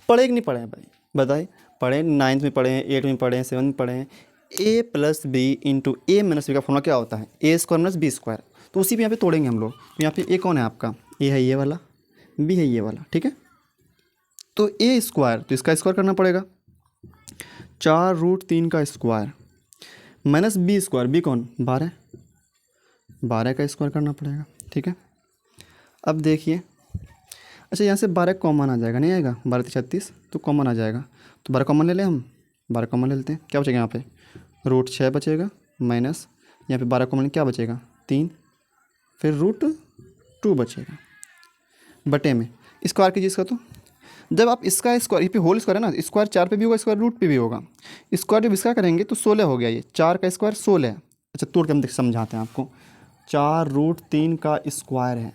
पढ़े कि नहीं पढ़े भाई बताइए, पढ़े 9th में पढ़े हैं, 8th में पढ़े हैं, 7th में पढ़े हैं। a plus B into A minus B का फॉर्मूला क्या होता है a² माइनस b²। तो उसी पे यहाँ पे तोड़ेंगे हम लोग। तो यहाँ पे a कौन है आपका, a है ये वाला, b है ये वाला, ठीक है। तो a², तो इसका स्क्वायर करना पड़ेगा, 4√3 का स्क्वायर माइनस b², b कौन 12, 12 का स्क्वायर करना पड़ेगा, ठीक है। अब देखिए, अच्छा यहाँ से 12 कॉमन आ जाएगा, नहीं आएगा 12 36, तो कॉमन आ जाएगा, तो 12 कॉमन ले लें हम, 12 कॉमन ले लेते हैं। क्या बचेगा यहाँ पे √6 बचेगा, माइनस यहाँ पे 12 कॉमन क्या बचेगा 3, फिर √2 बचेगा, बटे में स्क्वायर कीजिए इसका। तो जब आप इसका स्क्वायर, ये पे होल स्क्वायर है ना, स्क्वायर 4 पे भी होगा, स्क्वायर √पे भी होगा। स्क्वायर जब इसका करेंगे तो 16 हो गया, ये 4 का स्क्वायर 16 है। अच्छा तोड़ के हम समझाते हैं आपको, 4√3 का स्क्वायर है,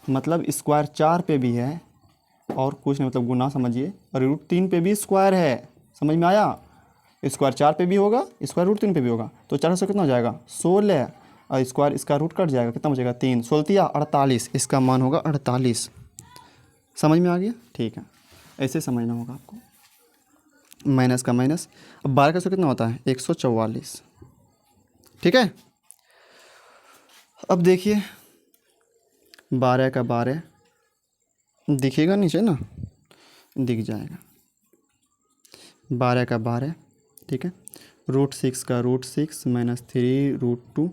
मतलब स्क्वायर 4 पे भी है और कुछ नहीं, मतलब गुना समझिए, और √3 पे भी स्क्वायर है, समझ में आया। स्क्वायर 4 पे भी होगा, स्क्वायर √3 पे भी होगा, तो 4 से कितना हो जाएगा 16, और स्क्वायर इसका रूट कट जाएगा, कितना बचेगा 3, 16 48, इसका मान होगा 48। समझ में आ गया, ठीक है, ऐसे समझना होगा आपको। माइनस का माइनस, अब 12 का 100 कितना होता है 144, ठीक है। अब देखिए 12 का 12 दिखेगा नीचे ना, दिख जाएगा। 12 का 12, ठीक है। √6 का √6 -3 √2।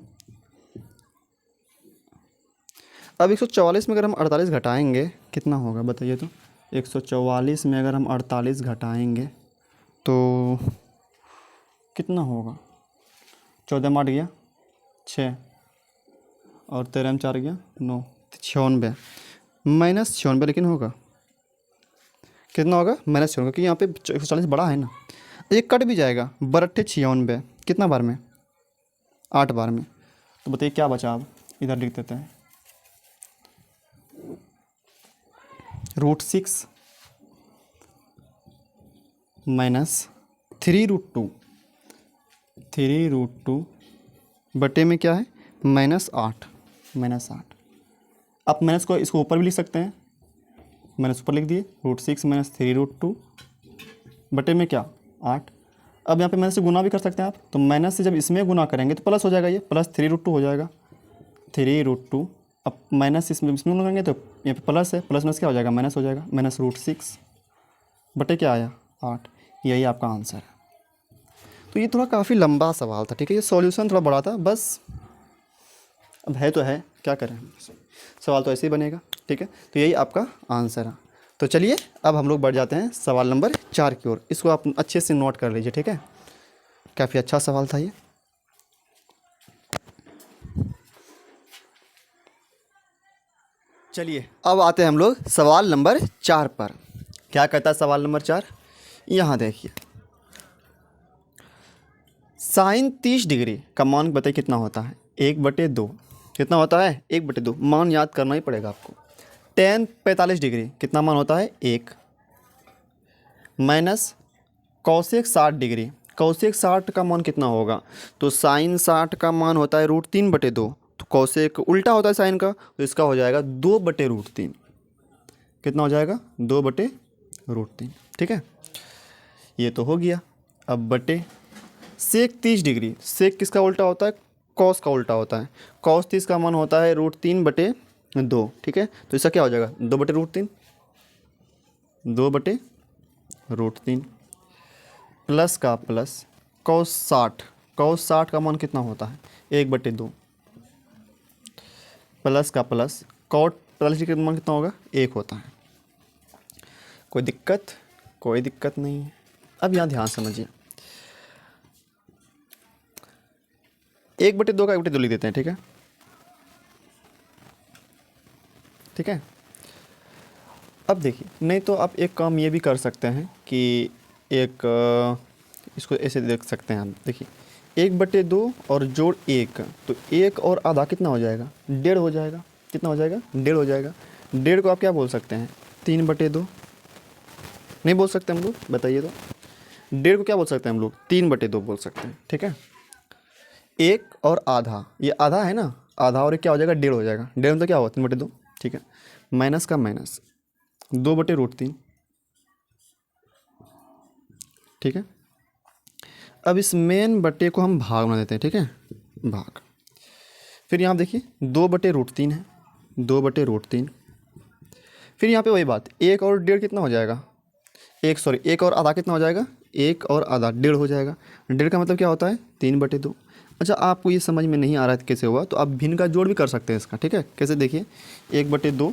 अब 144 में अगर हम 48 घटाएंगे कितना होगा बताइए तो। 144 में अगर हम 48 घटाएंगे तो कितना होगा। 14 में 8 गया 6 और 13 में 4 गया 9, 96 -96 लेकिन होगा कितना होगा -96, क्योंकि यहाँ पे 140 बड़ा है ना। ये कट भी जाएगा, बरट्ठे 96 कितना बार में 8 बार में। तो बताइए क्या बचा। अब इधर लिख देते हैं √6 -3 √2, 3 √2 बटे में क्या है -8, -8। आप माइनस को इसको ऊपर भी लिख सकते हैं, मैंने ऊपर लिख दिए √6 -3 √2 बटे में क्या 8। अब यहाँ पे माइनस से गुना भी कर सकते हैं आप, तो माइनस से जब इसमें गुना करेंगे तो प्लस हो जाएगा, ये प्लस 3 √2 हो जाएगा 3 √2। अब माइनस इसमें गुना करेंगे तो यहाँ पे प्लस है, प्लस माइनस क्या हो जाएगा माइनस हो जाएगा, -√6 बटे क्या आया 8। यही आपका आंसर है। तो ये थोड़ा काफ़ी लंबा सवाल था, ठीक है। ये सॉल्यूशन थोड़ा बड़ा था बस, अब है तो है क्या करें, सवाल तो ऐसे ही बनेगा, ठीक है। तो यही आपका आंसर है। तो चलिए अब हम लोग बढ़ जाते हैं सवाल नंबर 4 की ओर। इसको आप अच्छे से नोट कर लीजिए, ठीक है। काफ़ी अच्छा सवाल था ये। चलिए अब आते हैं हम लोग सवाल नंबर 4 पर। क्या कहता है सवाल नंबर 4, यहाँ देखिए। साइन 30 डिग्री का मान बताइए कितना होता है 1/2। कितना होता है 1/2, मान याद करना ही पड़ेगा आपको। tan 45 डिग्री कितना मान होता है 1, माइनस कौसेक 60 डिग्री, कौसेक 60 का मान कितना होगा। तो साइन 60 का मान होता है √3/2, तो कौसेक उल्टा होता है साइन का, तो इसका हो जाएगा 2/√3। कितना हो जाएगा 2/√3, ठीक है। ये तो हो गया। अब बटे सेक 30 डिग्री, सेक किसका उल्टा होता है कॉस का उल्टा होता है, कॉस 30 का मान होता है √3/2, ठीक है। तो इसका क्या हो जाएगा 2/√3, 2/√3 प्लस का प्लस कॉस 60, कॉस 60 का मान कितना होता है 1/2 प्लस का प्लस कॉट 45 डिग्री का मान कितना होगा 1 होता है। कोई दिक्कत, कोई दिक्कत नहीं है। अब यहाँ ध्यान समझिए, 1/2 का 1/2 लिख देते हैं, ठीक है, ठीक है। अब देखिए, नहीं तो आप एक काम ये भी कर सकते हैं कि एक इसको ऐसे देख सकते हैं हम। देखिए 1/2 और जोड़ 1, तो 1 और आधा कितना हो जाएगा 1.5 हो जाएगा। कितना हो जाएगा 1.5 हो जाएगा। 1.5 को आप क्या बोल सकते हैं 3/2, नहीं बोल सकते हम लोग, बताइए तो। 1.5 को क्या बोल सकते हैं हम लोग 3/2 बोल सकते हैं, ठीक है। 1 और आधा, ये आधा है ना, आधा और क्या हो जाएगा 1.5 हो जाएगा। 1.5 मतलब क्या हुआ 3/2, ठीक है। माइनस का माइनस 2/√3, ठीक है। अब इस मेन बटे को हम भाग बना देते हैं, ठीक है, भाग। फिर यहाँ देखिए 2/√3 है, 2/√3। फिर यहाँ पे वही बात, 1 और 1.5 कितना हो जाएगा 1 और आधा कितना हो जाएगा 1 और आधा 1.5 हो जाएगा। 1.5 का मतलब क्या होता है 3/2। अच्छा, आपको ये समझ में नहीं आ रहा है कैसे हुआ, तो आप भिन्न का जोड़ भी कर सकते हैं इसका, ठीक है। कैसे देखिए 1/2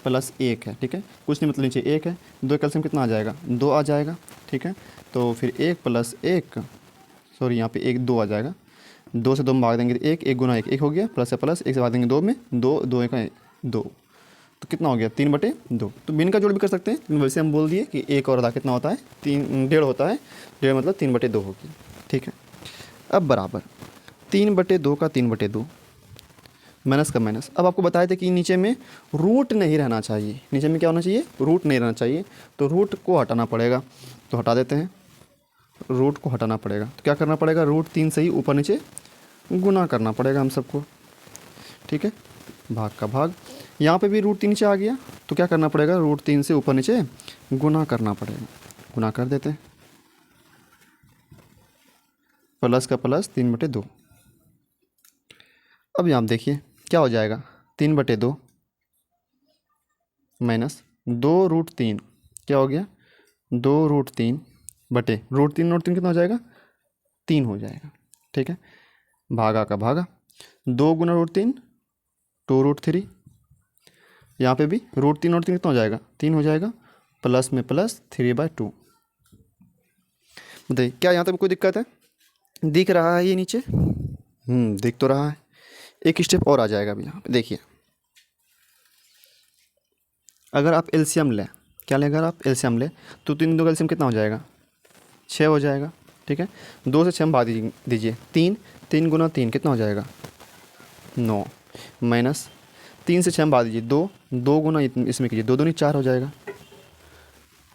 प्लस 1 है, ठीक है, कुछ नहीं मतलब नीचे 1 है, 2 कैल्शियम कितना आ जाएगा 2 आ जाएगा, ठीक है। तो फिर 1 + 1, सॉरी यहाँ पे 1 2 आ जाएगा, 2 से 2 में भाग देंगे तो 1, 1 गुना 1 1 हो गया, प्लस है प्लस, 1 से भाग देंगे 2 में, 2 2 1 2, तो कितना हो गया 3/2। तो भिन्न का जोड़ भी कर सकते हैं, लेकिन वैसे हम बोल दिए कि 1 और आधा कितना होता है 1.5 होता है, 1.5 मतलब 3/2 होगी, ठीक है। अब बराबर 3/2 का 3/2 माइनस का माइनस। अब आपको बताए थे कि नीचे में रूट नहीं रहना चाहिए, नीचे में क्या होना चाहिए रूट नहीं रहना चाहिए, तो रूट को हटाना पड़ेगा, तो हटा देते हैं, रूट को हटाना पड़ेगा। तो क्या करना पड़ेगा √3 से ही ऊपर नीचे गुना करना पड़ेगा हम सबको, ठीक है, भाग का भाग। यहाँ पे भी √3 नीचे आ गया, तो क्या करना पड़ेगा √3 से ऊपर नीचे गुना करना पड़ेगा, गुना कर देते हैं, प्लस का प्लस 3/2, अब यहाँ पे देखिए क्या हो जाएगा, 3/2 माइनस 2√3, क्या हो गया 2√3 बटे √3 कितना हो जाएगा 3 हो जाएगा। ठीक है, भागा का भागा, 2 × √3 2√3, यहाँ पे भी √3 कितना हो जाएगा 3 हो जाएगा, प्लस में प्लस 3/2। बताइए क्या यहाँ तक कोई दिक्कत है? दिख रहा है ये नीचे? दिख तो रहा है। एक स्टेप और आ जाएगा अभी यहाँ पे देखिए, अगर आप एलसीएम लें, क्या लें अगर आप एलसीएम लें तो 3 का एलसीएम कितना हो जाएगा 6 हो जाएगा। ठीक है, 2 से 6 में भाग दीजिए, 3 × 3 कितना हो जाएगा 9, माइनस 3 से 6 में भाग दीजिए 2, 2 गुना इसमें कीजिए 2 दूनी 4 हो जाएगा,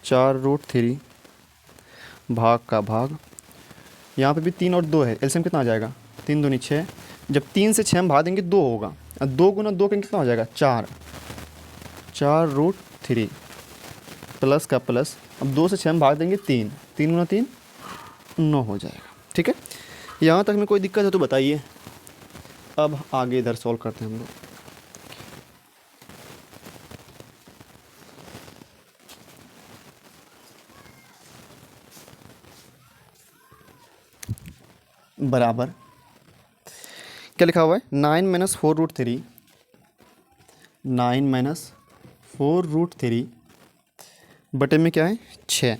4√3 भाग का भाग, यहाँ पे भी 3 और 2 है, एलसीएम कितना आ जाएगा 3 दूनी 6, जब 3 से 6 में भाग देंगे 2 होगा, और 2 × 2 कितना हो जाएगा 4√3 प्लस का प्लस, अब 2 से 6 में भाग देंगे 3, 3 × 3 9 हो जाएगा। ठीक है, यहाँ तक में कोई दिक्कत है तो बताइए। अब आगे इधर सॉल्व करते हैं हम लोग। बराबर क्या लिखा हुआ है 9 - 4√3, 9 - 4√3 बटे में क्या है 6।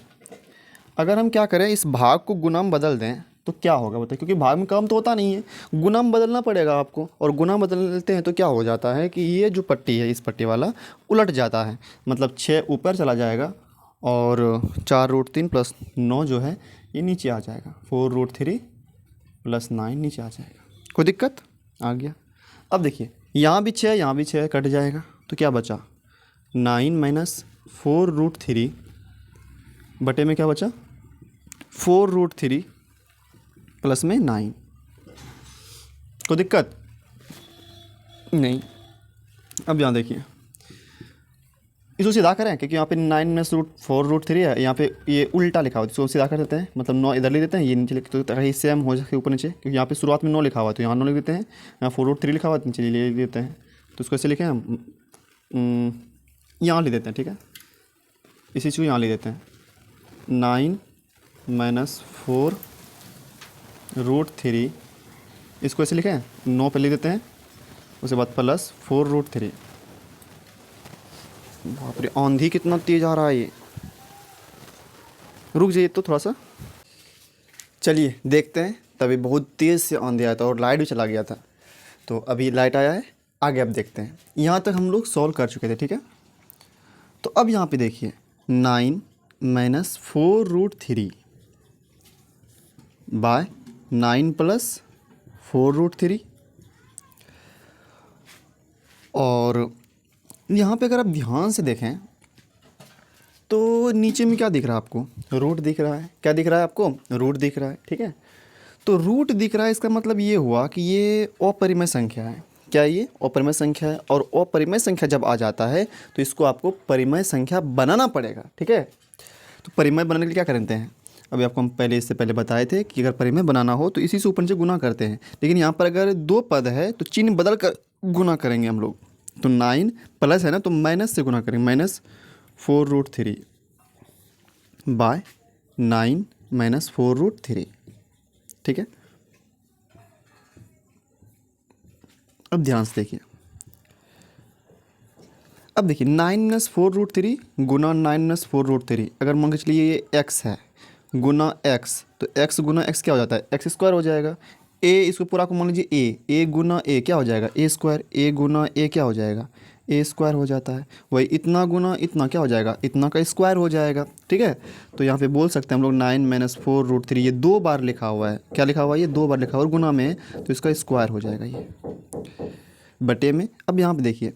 अगर हम क्या करें इस भाग को गुना में बदल दें तो क्या होगा बताइए, क्योंकि भाग में काम तो होता नहीं है, गुना में बदलना पड़ेगा आपको, और गुना बदलते हैं तो क्या हो जाता है कि ये जो पट्टी है इस पट्टी वाला उलट जाता है, मतलब 6 ऊपर चला जाएगा और 4√3 प्लस 9 जो है ये नीचे आ जाएगा, 4√3 प्लस 9 नीचे आ जाएगा। कोई दिक्कत? आ गया। अब देखिए यहाँ भी 6 यहाँ भी 6 कट जाएगा, तो क्या बचा 9 - 4√3 बटे में क्या बचा 4√3 प्लस में 9। कोई दिक्कत नहीं। अब यहाँ देखिए इसको सीधा करें, क्योंकि यहाँ पे 9 - 4√3 है, यहाँ पे ये उल्टा लिखा हुआ है, इसको सीधा कर देते हैं, मतलब 9 इधर लिख देते हैं, ये नीचे लिख, तो ताकि सेम हो सके ऊपर नीचे, क्योंकि यहाँ पे शुरुआत में 9 लिखा हुआ है तो यहाँ 9 लिख देते हैं, यहाँ 4√3 लिखा हुआ है नीचे लिख देते हैं, तो इसको ऐसे लिखें हम, यहाँ लिख देते हैं। ठीक है, इसी चीज़ को यहाँ लिख देते हैं, 9 - 4√3, इसको ऐसे लिखें 9 पे लिख देते हैं, उसके बाद प्लस 4√3। बाप रे आंधी कितना तेज आ रहा है ये, रुक जाइए तो थोड़ा सा, चलिए देखते हैं। तभी बहुत तेज़ से आंधी आया था और लाइट भी चला गया था, तो अभी लाइट आया है, आगे अब देखते हैं। यहाँ तक हम लोग सॉल्व कर चुके थे। ठीक है, तो अब यहाँ पे देखिए 9 - 4√3 बाय 9 प्लस 4√3, और यहाँ पे अगर आप ध्यान से देखें तो नीचे में क्या दिख रहा है आपको, रूट दिख रहा है। क्या दिख रहा है आपको, रूट दिख रहा है। ठीक है, तो रूट दिख रहा है, इसका मतलब ये हुआ कि ये अपरिमेय संख्या है। क्या ये अपरिमेय संख्या है, और अपरिमेय संख्या जब आ जाता है तो इसको आपको परिमेय संख्या बनाना पड़ेगा। ठीक है, तो परिमेय बनाने के लिए क्या करते हैं, अभी आपको हम पहले इससे पहले बताए थे कि अगर परिमेय बनाना हो तो इसी से ऊपर से गुना करते हैं, लेकिन यहाँ पर अगर 2 पद है तो चिन्ह बदल कर गुना करेंगे हम लोग। तो 9 प्लस है ना, तो माइनस से गुना करेंगे, -4√3 बाय 9 - 4√3। ठीक है, अब ध्यान से देखिए, अब देखिए 9 - 4√3 गुना 9 - 4√3, अगर मान के चलिए ये x है गुना x, तो x गुना x क्या हो जाता है x² हो जाएगा। a इसको पूरा को मान लीजिए a गुना a क्या हो जाएगा a², a गुना a क्या हो जाएगा a² हो जाता है। वही इतना गुना इतना क्या हो जाएगा, इतना का स्क्वायर हो जाएगा। ठीक है, तो यहाँ पे बोल सकते हैं हम लोग 9 - 4√3, ये 2 बार लिखा हुआ है। क्या लिखा हुआ है, ये 2 बार लिखा हुआ है, और गुना में तो इसका स्क्वायर हो जाएगा ये बटे में। अब यहाँ पे देखिए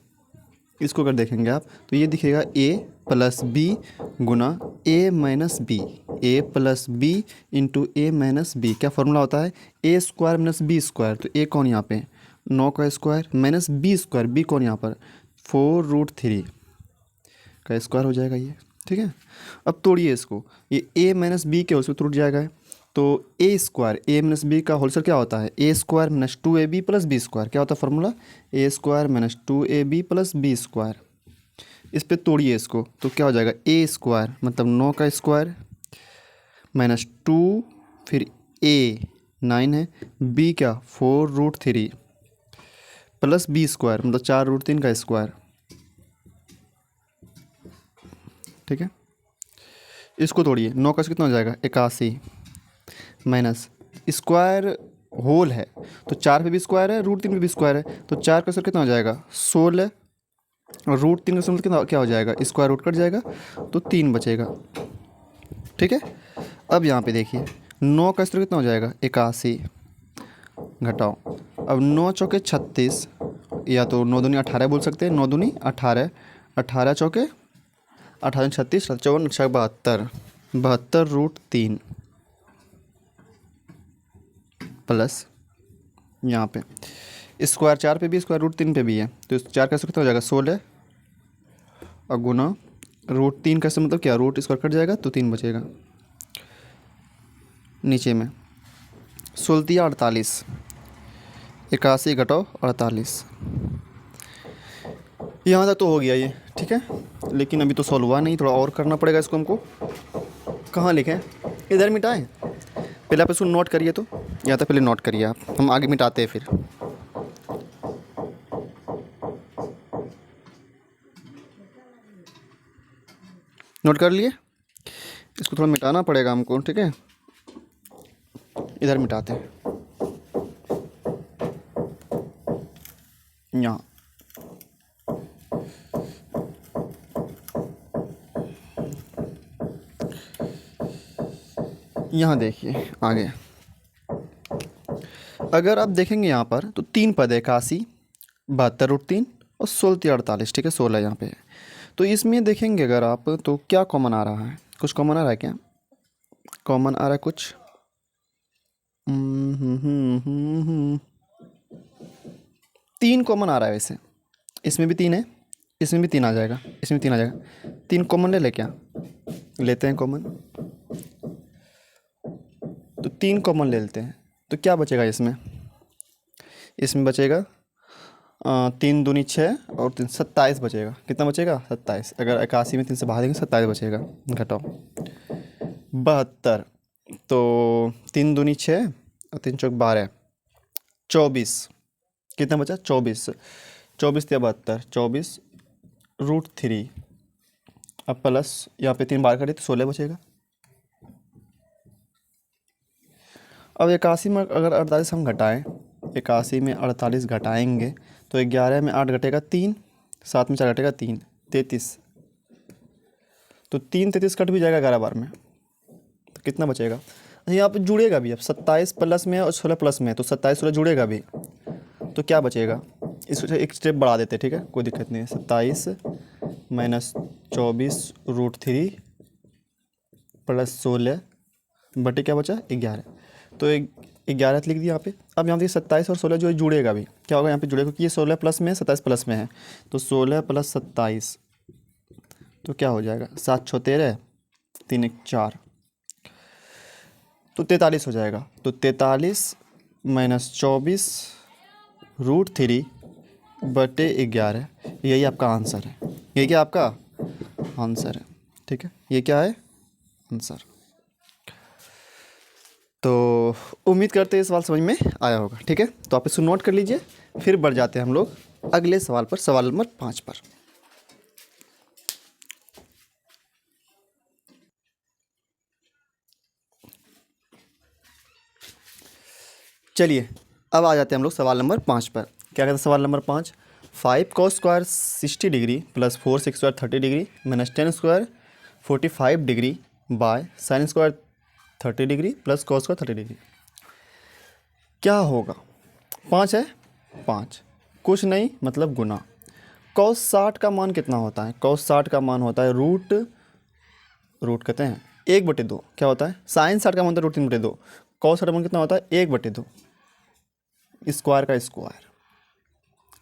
इसको अगर देखेंगे आप तो ये दिखेगा a प्लस बी गुना a minus B, a plus B into a minus B. क्या फॉर्मूला होता है a² माइनस b², तो a कौन यहाँ पे 9 का स्क्वायर माइनस b², b कौन यहाँ पर 4√3 का स्क्वायर हो जाएगा ये। ठीक है, अब तोड़िए इसको, ये a माइनस बी के उसमें टूट जाएगा, तो A square A minus B का होल स्क्वायर क्या होता है, A square minus 2ab plus B square. क्या होता है formula, A square minus 2ab plus B square. इस पे तोड़िए इसको तो क्या हो जाएगा, ए स्क्वायर मतलब 9 का स्क्वायर माइनस 2, फिर ए 9 है, बी क्या 4√3 प्लस बी स्क्वायर मतलब 4√3 का स्क्वायर। ठीक है, इसको तोड़िए, 9 का कितना हो जाएगा 81 माइनस स्क्वायर होल है तो 4 पे भी स्क्वायर है, √3 पे भी स्क्वायर है, तो 4 का स्क्वायर कितना हो जाएगा 16 और √3 का स्क्वायर कितना क्या हो जाएगा, स्क्वायर रूट कट जाएगा तो 3 बचेगा। ठीक है, अब यहाँ पे देखिए 9 का स्क्वायर कितना हो जाएगा 81 घटाओ, अब 9 चौके 36 या तो 9 दूनी 18 बोल सकते हैं, 9 दूनी 18, 18 चौके 18 36 54 72 72√3 प्लस यहाँ पे स्क्वायर 4 पे भी स्क्वायर √3 पे भी है तो इस 4 का स्क्वायर कितना हो जाएगा 16 और गुना √3 का मतलब क्या, रूट स्क्वायर कट जाएगा तो 3 बचेगा। नीचे में 16 48 81 घटाओ 48, यहाँ तक तो हो गया ये। ठीक है, लेकिन अभी तो सॉल्व हुआ नहीं, थोड़ा और करना पड़ेगा इसको हमको। कहाँ लिखें, इधर मिटाएं, पहले आप इसको नोट करिए, तो या तो पहले नोट करिए आप, हम आगे मिटाते हैं फिर। नोट कर लिए, इसको थोड़ा मिटाना पड़ेगा हमको। ठीक है, इधर मिटाते हैं, यहाँ यहाँ देखिए आगे, अगर आप देखेंगे यहाँ पर तो 3 पद है, 81 72√3 और 16 48। ठीक है, 16 यहाँ पे है, तो इसमें देखेंगे अगर आप तो क्या कॉमन आ रहा है, कुछ कॉमन आ रहा है क्या, कॉमन आ रहा है कुछ, 3 कॉमन आ रहा है वैसे, इसमें भी 3 है, इसमें भी 3 आ जाएगा, इसमें 3 आ जाएगा, 3 कॉमन ले क्या, लेते हैं कॉमन, तो 3 कॉमन ले लेते हैं तो क्या बचेगा इसमें, इसमें बचेगा 3 दूनी 6 और 3 27 बचेगा। कितना बचेगा 27, अगर 81 में 3 से भाग देंगे 27 बचेगा, घटाओ 72, तो 3 दूनी 6 और 3 चौक 12 24, कितना बचा 24, 24 या 72 24√3, अब प्लस यहाँ पे 3 बार करें तो 16 बचेगा। अब 81 में अगर 48 हम घटाएं, 81 में 48 घटाएंगे तो 11 में 8 घटेगा 3, 7 में 4 घटेगा 3 33, तो 3 33 कट भी जाएगा 11 बार में, तो कितना बचेगा। अच्छा, यहाँ पे जुड़ेगा भी, अब 27 प्लस में है और 16 प्लस में है तो 27 16 जुड़ेगा भी, तो क्या बचेगा, इसको एक स्टेप बढ़ा देते हैं। ठीक है, कोई दिक्कत नहीं है, 27 माइनस 24√3 प्लस 16 बटे क्या बचा 11, तो 11 लिख दिया यहाँ पे। अब यहाँ देखिए 27 और 16 जो है जुड़ेगा भी, क्या होगा यहाँ पे जुड़ेगा क्योंकि ये 16 प्लस में है 27 प्लस में है, तो 16 प्लस 27 तो क्या हो जाएगा 7 6 13 3 1 4, तो 43 हो जाएगा। तो 43 माइनस 24√3 बटे 11, यही आपका आंसर है, ये क्या आपका आंसर है। ठीक है, ये क्या है आंसर। तो उम्मीद करते हैं सवाल समझ में आया होगा। ठीक है, तो आप इसको नोट कर लीजिए, फिर बढ़ जाते हैं हम लोग अगले सवाल पर, सवाल नंबर 5 पर। चलिए अब आ जाते हैं हम लोग सवाल नंबर 5 पर। क्या कहते हैं सवाल number 5, 5 cos square 60 degree plus 4 sec square 30 degree minus 10 square 45 degree by sine square 30 degree plus cos square 30 degree, क्या होगा। 5 है, 5 कुछ नहीं मतलब गुना, cos 60 का मान कितना होता है, cos 60 का मान होता है रूट कहते हैं 1/2, क्या होता है साइन 60 का मान होता है √3/2, cos 60 का मान कितना होता है 1/2, स्क्वायर का स्क्वायर।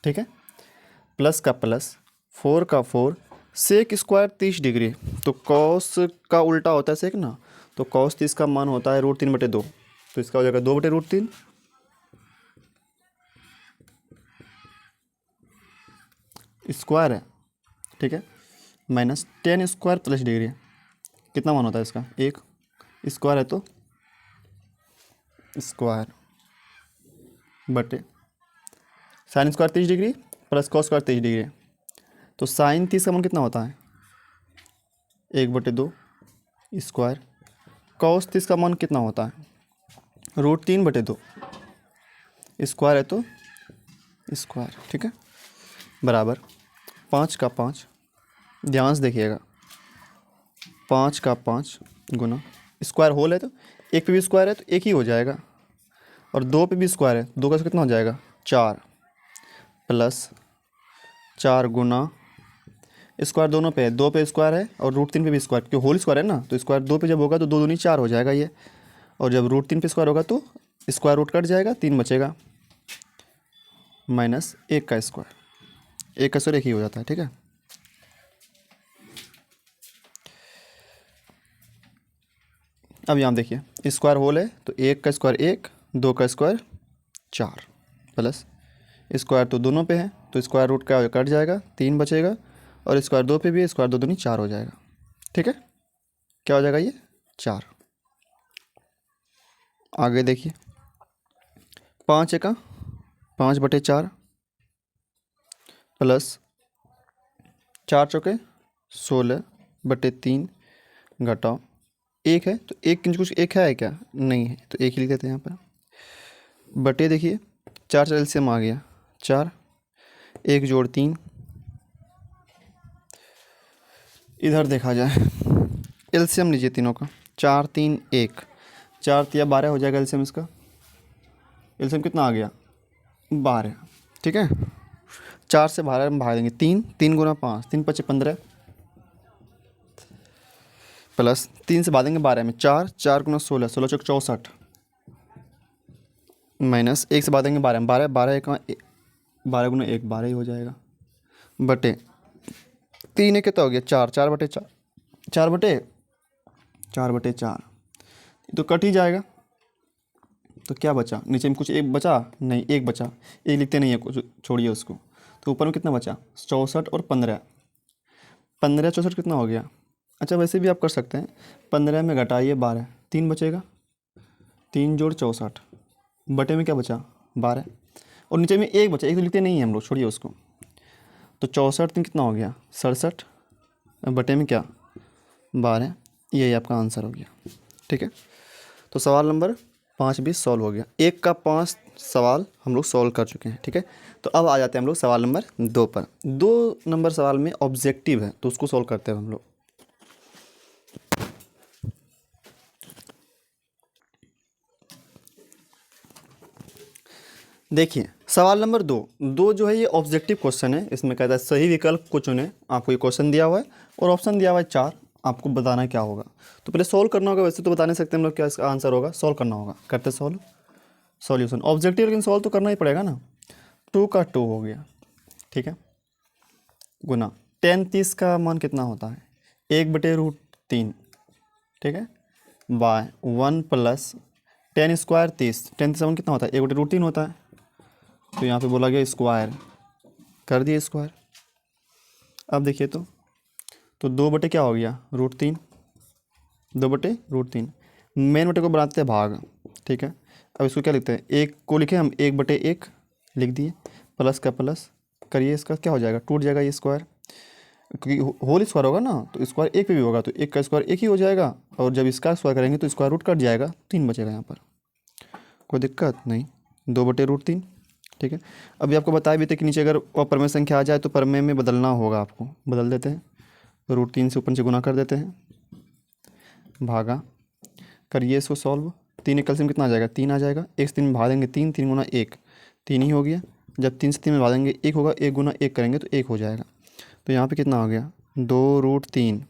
ठीक है, प्लस का प्लस 4 का 4, सेक स्क्वायर 30 डिग्री, तो कॉस का उल्टा होता है सेक ना, तो कॉस 30 का मान होता है √3/2, तो इसका हो जाएगा 2/√3 स्क्वायर है, ठीक है, minus tan square plus degree, कितना मान होता है इसका 1 स्क्वायर है तो स्क्वायर बटे sine square 30 degree plus cos square 30 degree, तो साइन 30 का मान कितना होता है 1/2 स्क्वायर, कॉस 30 का मान कितना होता है √3/2 स्क्वायर है तो स्क्वायर, ठीक है, बराबर 5 का 5, ध्यान से देखिएगा 5 का 5 गुना स्क्वायर होल है तो एक पे भी स्क्वायर है तो एक ही हो जाएगा, और 2 पे भी स्क्वायर है 2 का कितना हो जाएगा 4 प्लस 4 गुना स्क्वायर दोनों पे है, 2 पे स्क्वायर है और √3 पे भी स्क्वायर, क्योंकि होल स्क्वायर है ना, तो स्क्वायर 2 पे जब होगा तो 2 दूनी 4 हो जाएगा ये, और जब √3 पे स्क्वायर होगा तो स्क्वायर रूट कट जाएगा 3 बचेगा, माइनस 1 का स्क्वायर, 1 का स्क्वायर 1 ही हो जाता है, ठीक है। अब यहाँ देखिए स्क्वायर होल है तो 1 का स्क्वायर 1, 2 का स्क्वायर 4 प्लस स्क्वायर तो दोनों पे है तो स्क्वायर रूट का कट जाएगा 3 बचेगा, और स्क्वायर 2 पे भी है, स्क्वायर 2 दूनी 4 हो जाएगा, ठीक है, क्या हो जाएगा ये 4। आगे देखिए 5 का 5/4 प्लस 4 चौके 16/3 घटाओ 1 है तो एक कुछ एक है क्या नहीं है तो एक ही लिख देते हैं यहाँ पर, बटे देखिए 4 एलसीएम आ गया 4, 1 जोड़ 3, इधर देखा जाए एलसीएम लीजिए तीनों का 4 3 1, 4 3 12 हो जाएगा एलसीएम इसका, एलसीएम कितना आ गया 12, ठीक है, 4 से 12 में भाग देंगे 3, 3 गुना 5 3 5 15 प्लस 3 से भाग देंगे 12 में 4, 4 गुना 16, 16 चौक 64 माइनस 1 से भाग देंगे 12 में 12, 12 का 12 गुना 1 12 ही हो जाएगा, बटे 3 एक कितना हो गया 4, 4/4 4/4 तो कट ही जाएगा, तो क्या बचा नीचे में कुछ एक बचा नहीं, एक बचा, एक लिखते नहीं है कुछ, छोड़िए उसको, तो ऊपर में कितना बचा 64 और 15, 15 64 कितना हो गया, अच्छा वैसे भी आप कर सकते हैं 15 में घटाइए 12 3 बचेगा, 3 जोड़ 64 बटे में क्या बचा 12, और नीचे में एक बचा, एक तो लिखते नहीं है हम लोग, छोड़िए उसको, तो 64 3 कितना हो गया 67 बटे में क्या 12, यही आपका आंसर हो गया, ठीक है। तो सवाल नंबर 5 भी सॉल्व हो गया, 1 का 5 सवाल हम लोग सॉल्व कर चुके हैं, ठीक है। तो अब आ जाते हैं हम लोग सवाल नंबर 2 पर। 2 नंबर सवाल में ऑब्जेक्टिव है तो उसको सॉल्व करते हैं हम लोग। देखिए सवाल नंबर 2 जो है ये ऑब्जेक्टिव क्वेश्चन है, इसमें कहता है सही विकल्प को चुने, आपको ये क्वेश्चन दिया हुआ है और ऑप्शन दिया हुआ है 4, आपको बताना क्या होगा, तो पहले सॉल्व करना होगा, वैसे तो बता नहीं सकते हम लोग क्या इसका आंसर होगा, सॉल्व करना होगा, करते सॉल्व सॉल्यूशन ऑब्जेक्टिव, लेकिन सॉल्व तो करना ही पड़ेगा ना। 2 का 2 हो गया, ठीक है, गुना tan 30 का मान कितना होता है 1/√3, ठीक है, by 1 plus tan square 30, tan 30 का मान कितना होता है 1/√3 होता है, तो यहाँ पे बोला गया स्क्वायर, कर दिए स्क्वायर। अब देखिए तो 2 बटे क्या हो गया √3, 2/√3, मेन बटे को बनाते हैं भाग, ठीक है। अब इसको क्या लिखते हैं, एक को लिखे हम 1/1 लिख दिए, प्लस का प्लस करिए, इसका क्या हो जाएगा टूट जाएगा ये स्क्वायर, क्योंकि होल स्क्वायर होगा ना तो स्क्वायर एक पे भी होगा तो एक का स्क्वायर एक ही हो जाएगा, और जब इसका स्क्वायर करेंगे तो स्क्वायर रूट कट जाएगा, 3 बचेगा यहाँ पर, कोई दिक्कत नहीं, 2/√3, ठीक है। अभी आपको बताया भी था कि नीचे अगर अप्रमेय संख्या आ जाए तो प्रमेय में बदलना होगा, आपको बदल देते हैं, √3 से ऊपर से गुना कर देते हैं, भागा करिए इसको सॉल्व, 3 एक एलसीएम कितना आ जाएगा 3 आ जाएगा, 1 से 3 में भाग देंगे 3, 3 गुना 1 3 ही हो गया, जब 3 से 3 में भाग देंगे 1 होगा, 1 गुना 1 करेंगे तो 1 हो जाएगा, तो यहाँ पे कितना हो गया 2√3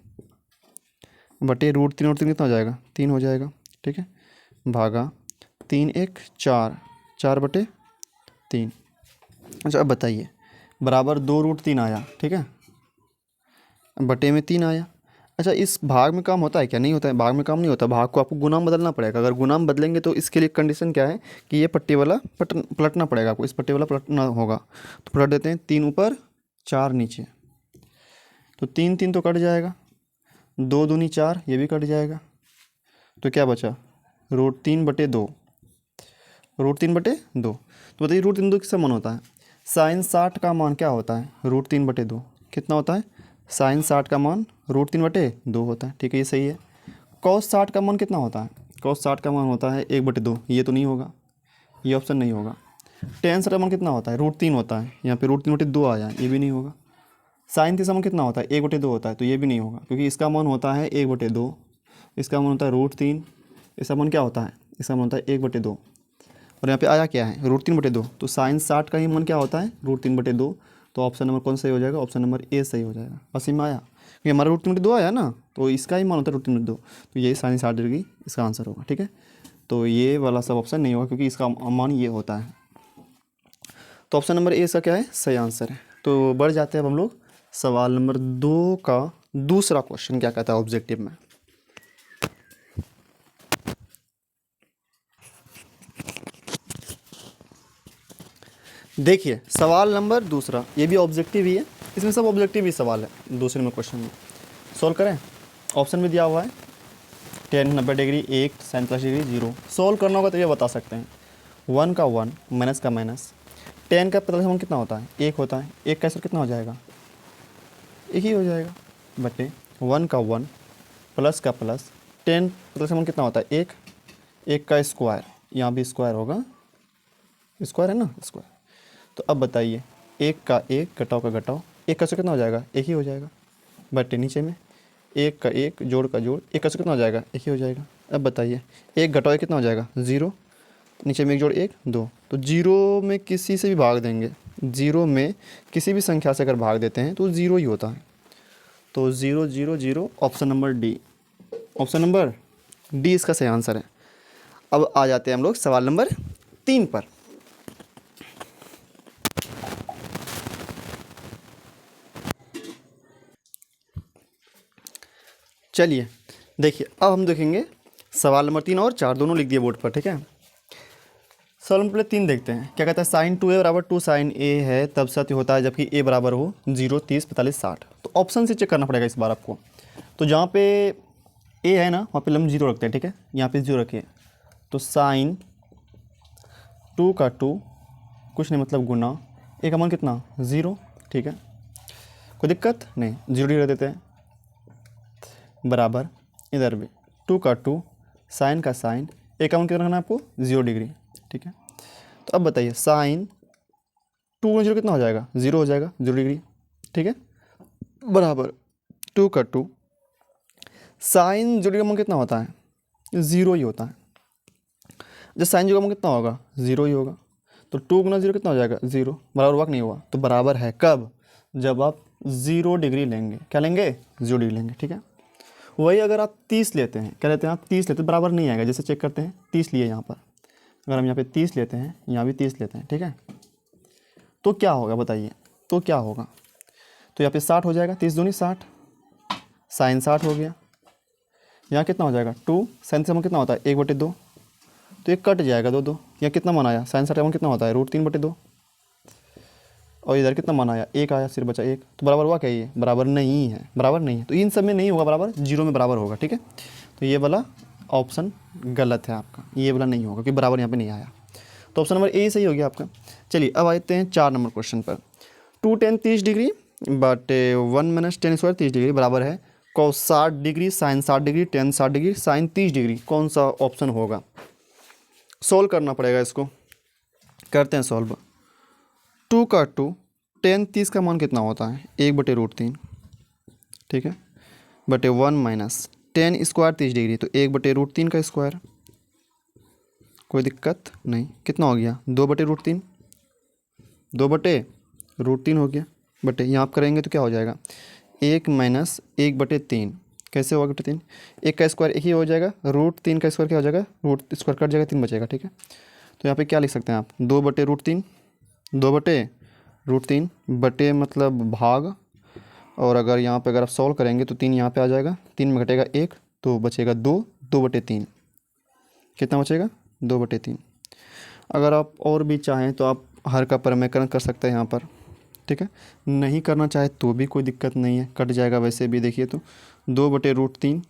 बटे √3 और 3 कितना हो जाएगा 3 हो जाएगा, ठीक है, भागा 3 1 4 4/3। अच्छा अब बताइए बराबर 2√3 आया, ठीक है, बटे में 3 आया, अच्छा, इस भाग में काम होता है क्या? नहीं होता है, भाग में काम नहीं होता, भाग को आपको गुणाम बदलना पड़ेगा। अगर गुणाम बदलेंगे तो इसके लिए कंडीशन क्या है कि ये पट्टी वाला पलटना पड़ेगा आपको, इस पट्टी वाला पलटना होगा। तो पलट देते हैं, 3 ऊपर 4 नीचे, तो 3 3 तो कट जाएगा, 2 दूनी 4, ये भी कट जाएगा। तो क्या बचा? √3/2, √3/2। तो बताइए √3/2 किसका मान होता है? साइन 60 का मान क्या होता है? √3/2 कितना होता है? साइन 60 का मान √3/2 होता है, ठीक है, ये सही है। कॉस 60 का मान कितना होता है? कॉस 60 का मान होता है 1/2, ये तो नहीं होगा, ये ऑप्शन नहीं होगा। टेन 60 का मान कितना होता है? √3 होता है, यहाँ पे √3/2 आया, ये भी नहीं होगा। साइन 30 का मान कितना होता है? 1/2 होता है, तो ये भी नहीं होगा, क्योंकि इसका मान होता है 1/2, इसका मान होता है √3, इसका मान क्या होता है? इसका मान होता है 1/2, और यहाँ पे आया क्या है? √3/2। तो साइन 60 का ही मान क्या होता है? √3/2। तो ऑप्शन नंबर कौन सही हो जाएगा? ऑप्शन नंबर ए सही हो जाएगा। असी में आया, क्योंकि हमारा √3/2 आया ना, तो इसका ही मान होता है √3/2, तो यही साइन 60 डिग्री इसका आंसर होगा, ठीक है। तो ये वाला सब ऑप्शन नहीं होगा, क्योंकि इसका मान ये होता है। तो ऑप्शन नंबर ए इसका क्या है? सही आंसर है। तो बढ़ जाते हैं अब हम लोग सवाल नंबर 2 का दूसरा क्वेश्चन क्या कहता है ऑब्जेक्टिव में। देखिए सवाल नंबर दूसरा, ये भी ऑब्जेक्टिव ही है, इसमें सब ऑब्जेक्टिव ही सवाल है दूसरे में क्वेश्चन में। सॉल्व करें, ऑप्शन में दिया हुआ है 10 90 degree 1 sine plus degree 0। Solve करना होगा तो ये बता सकते हैं, 1 का 1 माइनस का माइनस, 10 का 45 मान कितना होता है? 1 होता है, 1 का स्क्वायर कितना हो जाएगा? 1 ही हो जाएगा, बटे 1 का 1 प्लस का प्लस, 10 45 मान कितना होता है? 1, 1 का स्क्वायर, यहाँ भी स्क्वायर होगा, स्क्वायर है ना, स्क्वायर। तो अब बताइए, 1 का 1 घटाओ का घटाओ, 1 का स्क्वायर कितना हो जाएगा? 1 ही हो जाएगा, बटे नीचे में 1 का 1 जोड़ का जोड़, 1 का स्क्वायर कितना हो जाएगा? 1 ही हो जाएगा। अब बताइए 1 घटाओ 1 कितना हो जाएगा? 0, नीचे में 1 जोड़ 1 2। तो 0 में किसी से भी भाग देंगे, 0 में किसी भी संख्या से अगर भाग देते हैं तो 0 ही होता है। तो 0 0 0, option number D, option number D इसका सही आंसर है। अब आ जाते हैं हम लोग सवाल नंबर 3 पर। चलिए देखिए, अब हम देखेंगे सवाल नंबर 3 और 4 दोनों लिख दिए बोर्ड पर, ठीक है। सवाल नंबर 3 देखते हैं, क्या कहता है? साइन 2a बराबर 2 साइन ए है तब सत्य होता है जबकि a बराबर हो 0 30 45 60। तो ऑप्शन से चेक करना पड़ेगा इस बार आपको। तो जहाँ पे a है ना, वहाँ पे हम 0 रखते हैं, ठीक है, यहाँ पे 0 रखिए। तो साइन 2 का 2 कुछ नहीं, मतलब गुना, a का मान कितना? 0, ठीक है, कोई दिक्कत नहीं, 0 रख देते हैं, बराबर इधर भी 2 का 2 साइन का साइन, a का मान कितना रखना है आपको? 0 डिग्री, ठीक है। तो अब बताइए साइन 2 में 0 कितना हो जाएगा? 0 हो जाएगा, 0 डिग्री, ठीक है, बराबर 2 का 2 साइन 0 का मान कितना होता है? 0 ही होता है। जब साइन 0 का मान कितना होगा? 0 ही होगा। तो 2 गुना 0 कितना हो जाएगा? 0, बराबर हुआ कि नहीं हुआ? तो बराबर है कब? जब आप 0 डिग्री लेंगे, क्या लेंगे? 0 डिग्री लेंगे, ठीक है। वही अगर आप 30 लेते हैं, क्या लेते हैं आप? 30 लेते हैं, बराबर नहीं आएगा। जैसे चेक करते हैं, 30 लिए यहाँ पर, अगर हम यहाँ पे 30 लेते हैं, यहाँ भी 30 लेते हैं, ठीक है, तो क्या होगा बताइए? तो क्या होगा? तो यहाँ पे 60 हो जाएगा, 30 दूनी 60, साइन 60 हो गया। यहाँ कितना हो जाएगा? 2 साइन से मान कितना होता है? 1/2, तो ये कट जाएगा 2 2। यहाँ कितना मान आया? साइन 60 का मान कितना होता है? √3/2। और इधर कितना मान आया? 1 आया, सिर्फ बचा 1। तो बराबर हुआ क्या? ये बराबर नहीं है, बराबर नहीं है। तो इन सब में नहीं होगा बराबर, 0 में बराबर होगा, ठीक है। तो ये वाला ऑप्शन गलत है आपका, ये वाला नहीं होगा, क्योंकि बराबर यहाँ पे नहीं आया। तो ऑप्शन नंबर ए सही हो गया आपका। चलिए अब आते हैं 4 नंबर क्वेश्चन पर। 2 tan 30 डिग्री बटे 1 - tan स्क्वायर 30 डिग्री बराबर है cos 60 degree sine 60 degree tan 60 degree sine 30 degree. कौन सा ऑप्शन होगा? सॉल्व करना पड़ेगा इसको, करते हैं सॉल्व। 2 का 2 tan 30 का मान कितना होता है? 1/√3, ठीक है, बटे 1 - tan स्क्वायर 30 डिग्री, तो 1/√3 का स्क्वायर, कोई दिक्कत नहीं। कितना हो गया? 2/√3, 2/√3 हो गया, बटे यहाँ आप करेंगे तो क्या हो जाएगा? 1 - 1/3, कैसे होगा? 3, 1 का स्क्वायर 1 ही हो जाएगा, √3 का स्क्वायर क्या हो जाएगा? रूट स्क्वायर कट जाएगा, 3 बचेगा, ठीक है। तो यहाँ पे क्या लिख सकते हैं आप? 2/√3, 2/√3 बटे मतलब भाग और अगर यहाँ पे अगर आप सॉल्व करेंगे तो 3 यहाँ पे आ जाएगा, 3 में घटेगा 1 तो बचेगा 2, 2/3 कितना बचेगा 2/3। अगर आप और भी चाहें तो आप हर का परिमेयकरण कर सकते हैं यहाँ पर, ठीक है। नहीं करना चाहे तो भी कोई दिक्कत नहीं है, कट जाएगा वैसे भी। देखिए तो 2/√3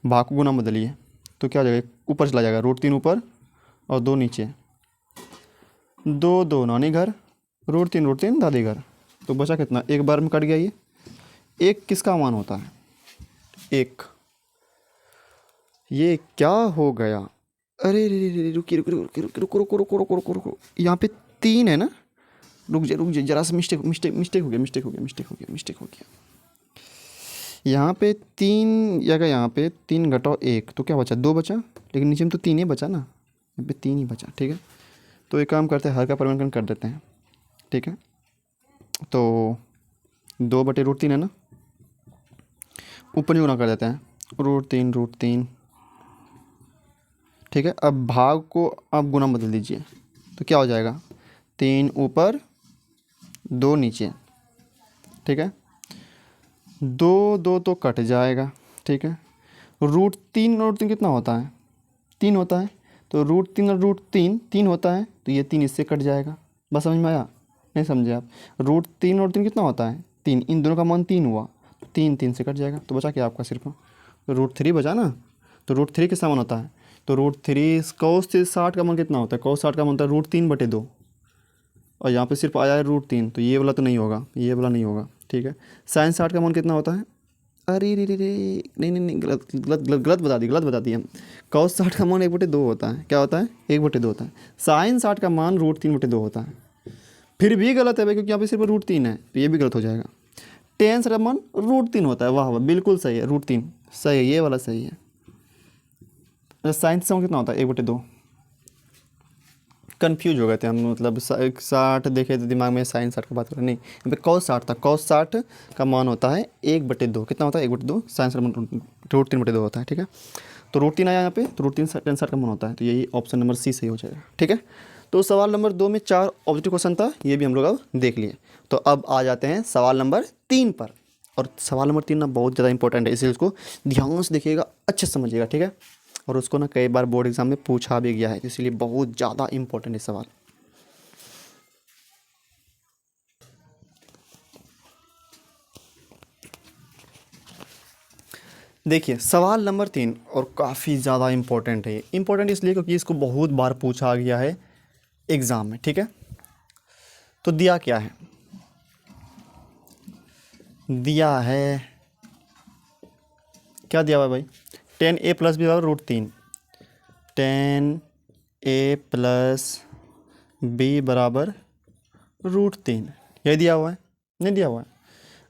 भाग को गुना बदलिए तो क्या हो जाएगा, ऊपर चला जाएगा, √3 ऊपर और 2 नीचे, 2 2 नानी घर, √3 दादी घर, तो बचा कितना, एक बार में कट गया ये। एक किसका मान होता है, एक। ये क्या हो गया, अरे रे रे रे, रुकिए रुको रुको रुको रुको रुको रुको रुको रुको रुको, यहाँ पे 3 है ना, रुक जा जरा सा, मिस्टेक हो गया। यहाँ पे 3 जगह, यहाँ पे 3 घटाओ 1 तो क्या बचा, 2 बचा, लेकिन नीचे में तो 3 ही बचा ना, यहाँ पे 3 ही बचा, ठीक है। तो एक काम करते हैं, हर का परिवर्तन कर देते हैं, ठीक है। तो 2/√3 है ना, ऊपर ही गुना कर देते हैं, √3, ठीक है। अब भाग को आप गुना बदल दीजिए तो क्या हो जाएगा, 3 ऊपर 2 नीचे, ठीक है। 2 2 तो कट जाएगा, ठीक है। √3 कितना होता है, 3 होता है, तो √3 और √3 3 होता है, तो ये 3 इससे कट जाएगा। बस समझ में आया, नहीं समझे आप, √3 कितना होता है 3, इन दोनों का मान 3 हुआ, 3 से कट जाएगा, तो बचा क्या आपका सिर्फ √3 बचा ना। तो √3 किसका मान होता है, तो √3 cos 60 का मान कितना होता है, cos 60 का मान होता है √3/2, और यहाँ पे सिर्फ आया है √3, तो ये वाला तो नहीं होगा, ये वाला नहीं होगा, ठीक है। sin 60 का मान कितना होता है, अरे रे रे रे, नहीं, गलत बता दिया। cos 60 का मान 1/2 होता है, क्या होता है 1/2 होता है। sin 60 का मान √3/2 होता है, फिर भी गलत है भाई, क्योंकि यहाँ पे सिर्फ √3 है, तो ये भी गलत हो जाएगा। tan 60 का मान √3 होता है, वाह वाह बिल्कुल सही है, √3 सही है, ये वाला सही है। अच्छा sin 60 कितना होता है 1/2, कन्फ्यूज हो गए थे हम, मतलब 60 देखे तो दिमाग में sin 60 की बात करें, नहीं यहाँ पे cos 60 था, cos 60 का मान होता है 1/2, कितना होता है 1/2, sin 60 √3/2 होता है, ठीक है। तो √3 आया यहाँ पे, तो √3 tan 60 का मान होता है, तो यही ऑप्शन नंबर सी सही हो जाएगा, ठीक है। तो सवाल नंबर 2 में 4 ऑब्जेक्टिव क्वेश्चन था, ये भी हम लोग अब देख लिए। तो अब आ जाते हैं सवाल नंबर 3 पर, और सवाल नंबर 3 ना बहुत ज़्यादा इंपॉर्टेंट है, इसलिए उसको ध्यान से देखिएगा, अच्छे से समझिएगा, ठीक है। और उसको ना कई बार बोर्ड एग्जाम में पूछा भी गया है, इसलिए बहुत ज़्यादा इंपॉर्टेंट है सवाल। देखिए सवाल नंबर 3 और काफ़ी ज़्यादा इम्पोर्टेंट है ये, इम्पोर्टेंट इसलिए क्योंकि इसको बहुत बार पूछा गया है एग्ज़ाम में, ठीक है। तो दिया क्या है, दिया है, क्या दिया हुआ है भाई, tan a + b बराबर √3, tan a + b बराबर √3, यही दिया हुआ है, नहीं दिया हुआ है।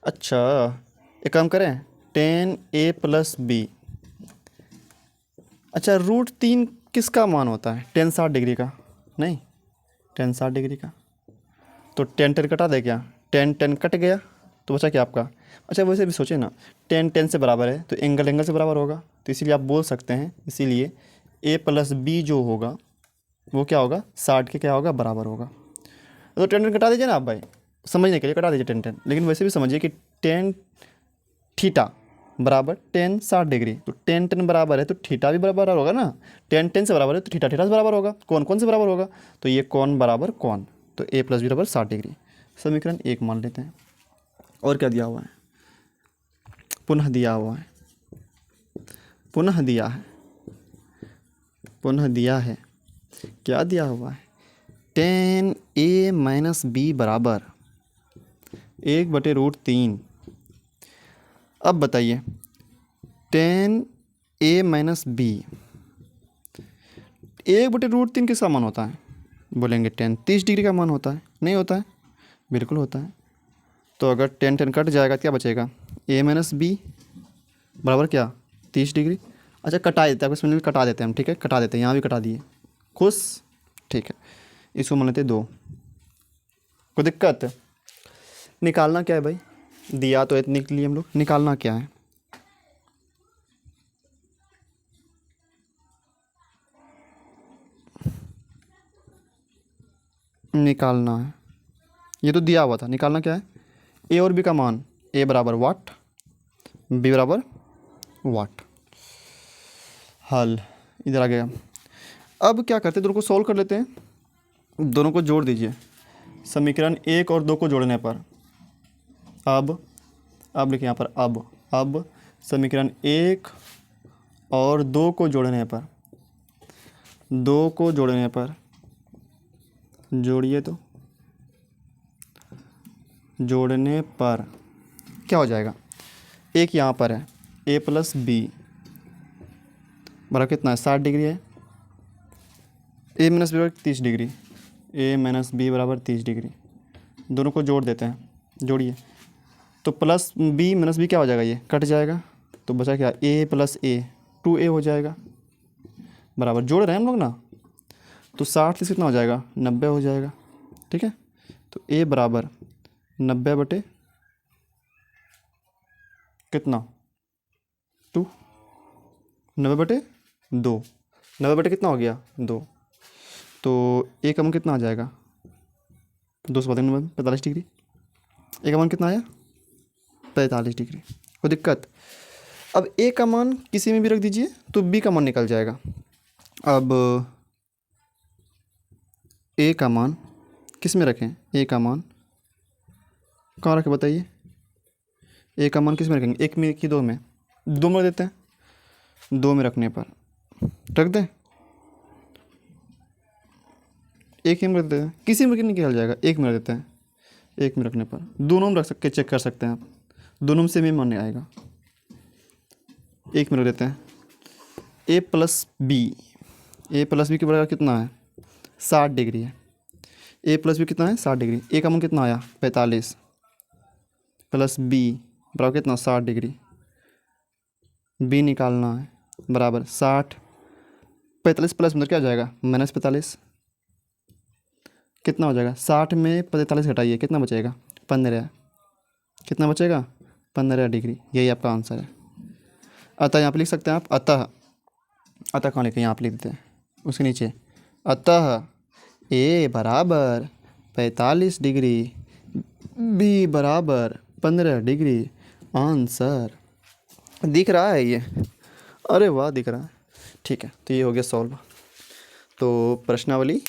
अच्छा एक काम करें, tan a + b, अच्छा √3 किसका मान होता है, tan 60 डिग्री का, नहीं tan 60 डिग्री का, तो tan कटा दे क्या, tan कट गया, तो बचा क्या आपका। अच्छा वैसे भी सोचे ना, tan से बराबर है तो एंगल से बराबर होगा, तो इसीलिए आप बोल सकते हैं, इसीलिए a + b जो होगा वो क्या होगा 60 के क्या होगा बराबर होगा। तो tan कटा दीजिए ना आप भाई, समझने के लिए कटा दीजिए tan, लेकिन वैसे भी समझिए कि tan थीटा बराबर tan 60 डिग्री, तो tan बराबर है तो थीटा भी बराबर होगा ना, tan से बराबर है तो थीटा से बराबर होगा, कौन से बराबर होगा, तो ये कौन बराबर कौन, तो a + b बराबर 60 डिग्री, समीकरण 1 मान लेते हैं। और क्या दिया हुआ है, पुनः दिया हुआ है, पुनः दिया है, क्या दिया हुआ है, tan a - b बराबर 1/√3। अब बताइए tan a - b 1/√3 किसका मान होता है, बोलेंगे tan 30 डिग्री का मान होता है, नहीं होता है, बिल्कुल होता है। तो अगर tan कट जाएगा क्या बचेगा, a - b बराबर क्या 30 डिग्री। अच्छा कटा देते हैं, आपको समझ में कटा देते हैं हम, ठीक है, कटा देते हैं, यहाँ भी कटा दिए, खुश, ठीक है। इसको मान लेते 2, कोई दिक्कत, निकालना क्या है भाई, दिया तो इतने के लिए हम लोग, निकालना क्या है, निकालना है, ये तो दिया हुआ था, निकालना क्या है, ए और बी का मान, ए बराबर वाट, बी बराबर वाट। हल इधर आ गया। अब क्या करते हैं, दोनों को सॉल्व कर लेते हैं, दोनों को जोड़ दीजिए। समीकरण 1 और 2 को जोड़ने पर अब लिखिए यहाँ पर अब समीकरण 1 और 2 को जोड़ने पर, 2 को जोड़ने पर जोड़िए, तो जोड़ने पर क्या हो जाएगा, एक यहाँ पर है a प्लस बी बराबर कितना है 60 डिग्री है, a माइनस बी बराबर 30 डिग्री, a माइनस बी बराबर 30 डिग्री। दोनों को जोड़ देते हैं, जोड़िए, तो प्लस बी माइनस बी क्या हो जाएगा, ये कट जाएगा, तो बचा क्या a प्लस ए 2a हो जाएगा, बराबर जोड़ रहे हैं हम लोग ना, तो 60 से कितना हो जाएगा 90 हो जाएगा। ठीक है, तो a बराबर 90 बटे कितना 2, 90 बटे 2, 90 बटे कितना हो गया 2, तो a का मान कितना आ जाएगा 2 से 45 डिग्री, a का मान कितना आया 45 डिग्री। कोई दिक्कत। अब a का मान किसी में भी रख दीजिए तो b का मान निकल जाएगा। अब a का मान किस में रखें, a का मान कहाँ रखें बताइए, a का मान किस में रखेंगे, 1 में कि 2 में, 2 में रख देते हैं, 2 में रखने पर रख दें, 1 में रख देते हैं, किसी में नहीं निकल जाएगा, 1 में रख देते हैं, 1 में रखने पर दोनों में रख सकते, चेक कर सकते हैं आप, दोनों में से भी मान आएगा, 1 में रख देते हैं। a प्लस बी के बराबर कितना है 60 डिग्री है, a प्लस बी कितना है 60 डिग्री, a का मान कितना आया 45 प्लस b बराबर कितना 60 डिग्री, b निकालना है, बराबर 60, 45 प्लस मतलब क्या हो जाएगा माइनस 45, कितना हो जाएगा 60 में 45 घटाइए कितना बचेगा 15, कितना बचेगा 15 डिग्री, यही आपका आंसर है। अतः यहाँ पे लिख सकते हैं आप, अतः कहाँ लिखें, यहाँ पे लिख देते हैं उसके नीचे, अतः a बराबर 45 डिग्री, b बराबर 15 डिग्री, आंसर दिख रहा है ये, अरे वाह दिख रहा है। ठीक है, तो ये हो गया सॉल्व। तो प्रश्नावली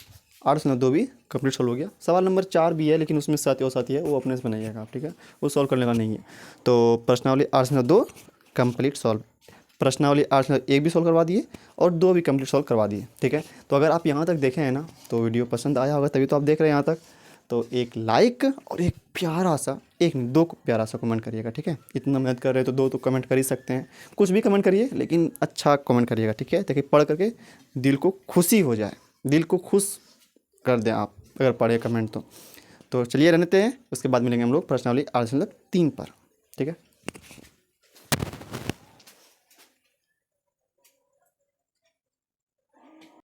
8.2 भी कंप्लीट सॉल्व हो गया। सवाल नंबर 4 भी है लेकिन उसमें साथी और साथी है, वो अपने से बनाइएगा आप, ठीक है, वो सॉल्व करने का नहीं है। तो प्रश्नावली 8.2 कंप्लीट सॉल्व, प्रश्नावली 8.1 भी सॉल्व करवा दिए और 2 भी कंप्लीट सॉल्व करवा दिए। ठीक है, तो अगर आप यहाँ तक देखे हैं ना तो वीडियो पसंद आया होगा, तभी तो आप देख रहे हैं यहाँ तक, तो एक लाइक और एक प्यारा सा, एक नहीं 2 प्यारा सा कमेंट करिएगा। ठीक है, इतना मेहनत कर रहे हैं तो 2 तो कमेंट कर ही सकते हैं, कुछ भी कमेंट करिए लेकिन अच्छा कमेंट करिएगा। ठीक है, ताकि पढ़ करके दिल को खुशी हो जाए, दिल को खुश कर दें आप अगर पढ़े कमेंट तो चलिए रहते हैं, उसके बाद मिलेंगे हम लोग प्रश्नावली 8.3 पर। ठीक है।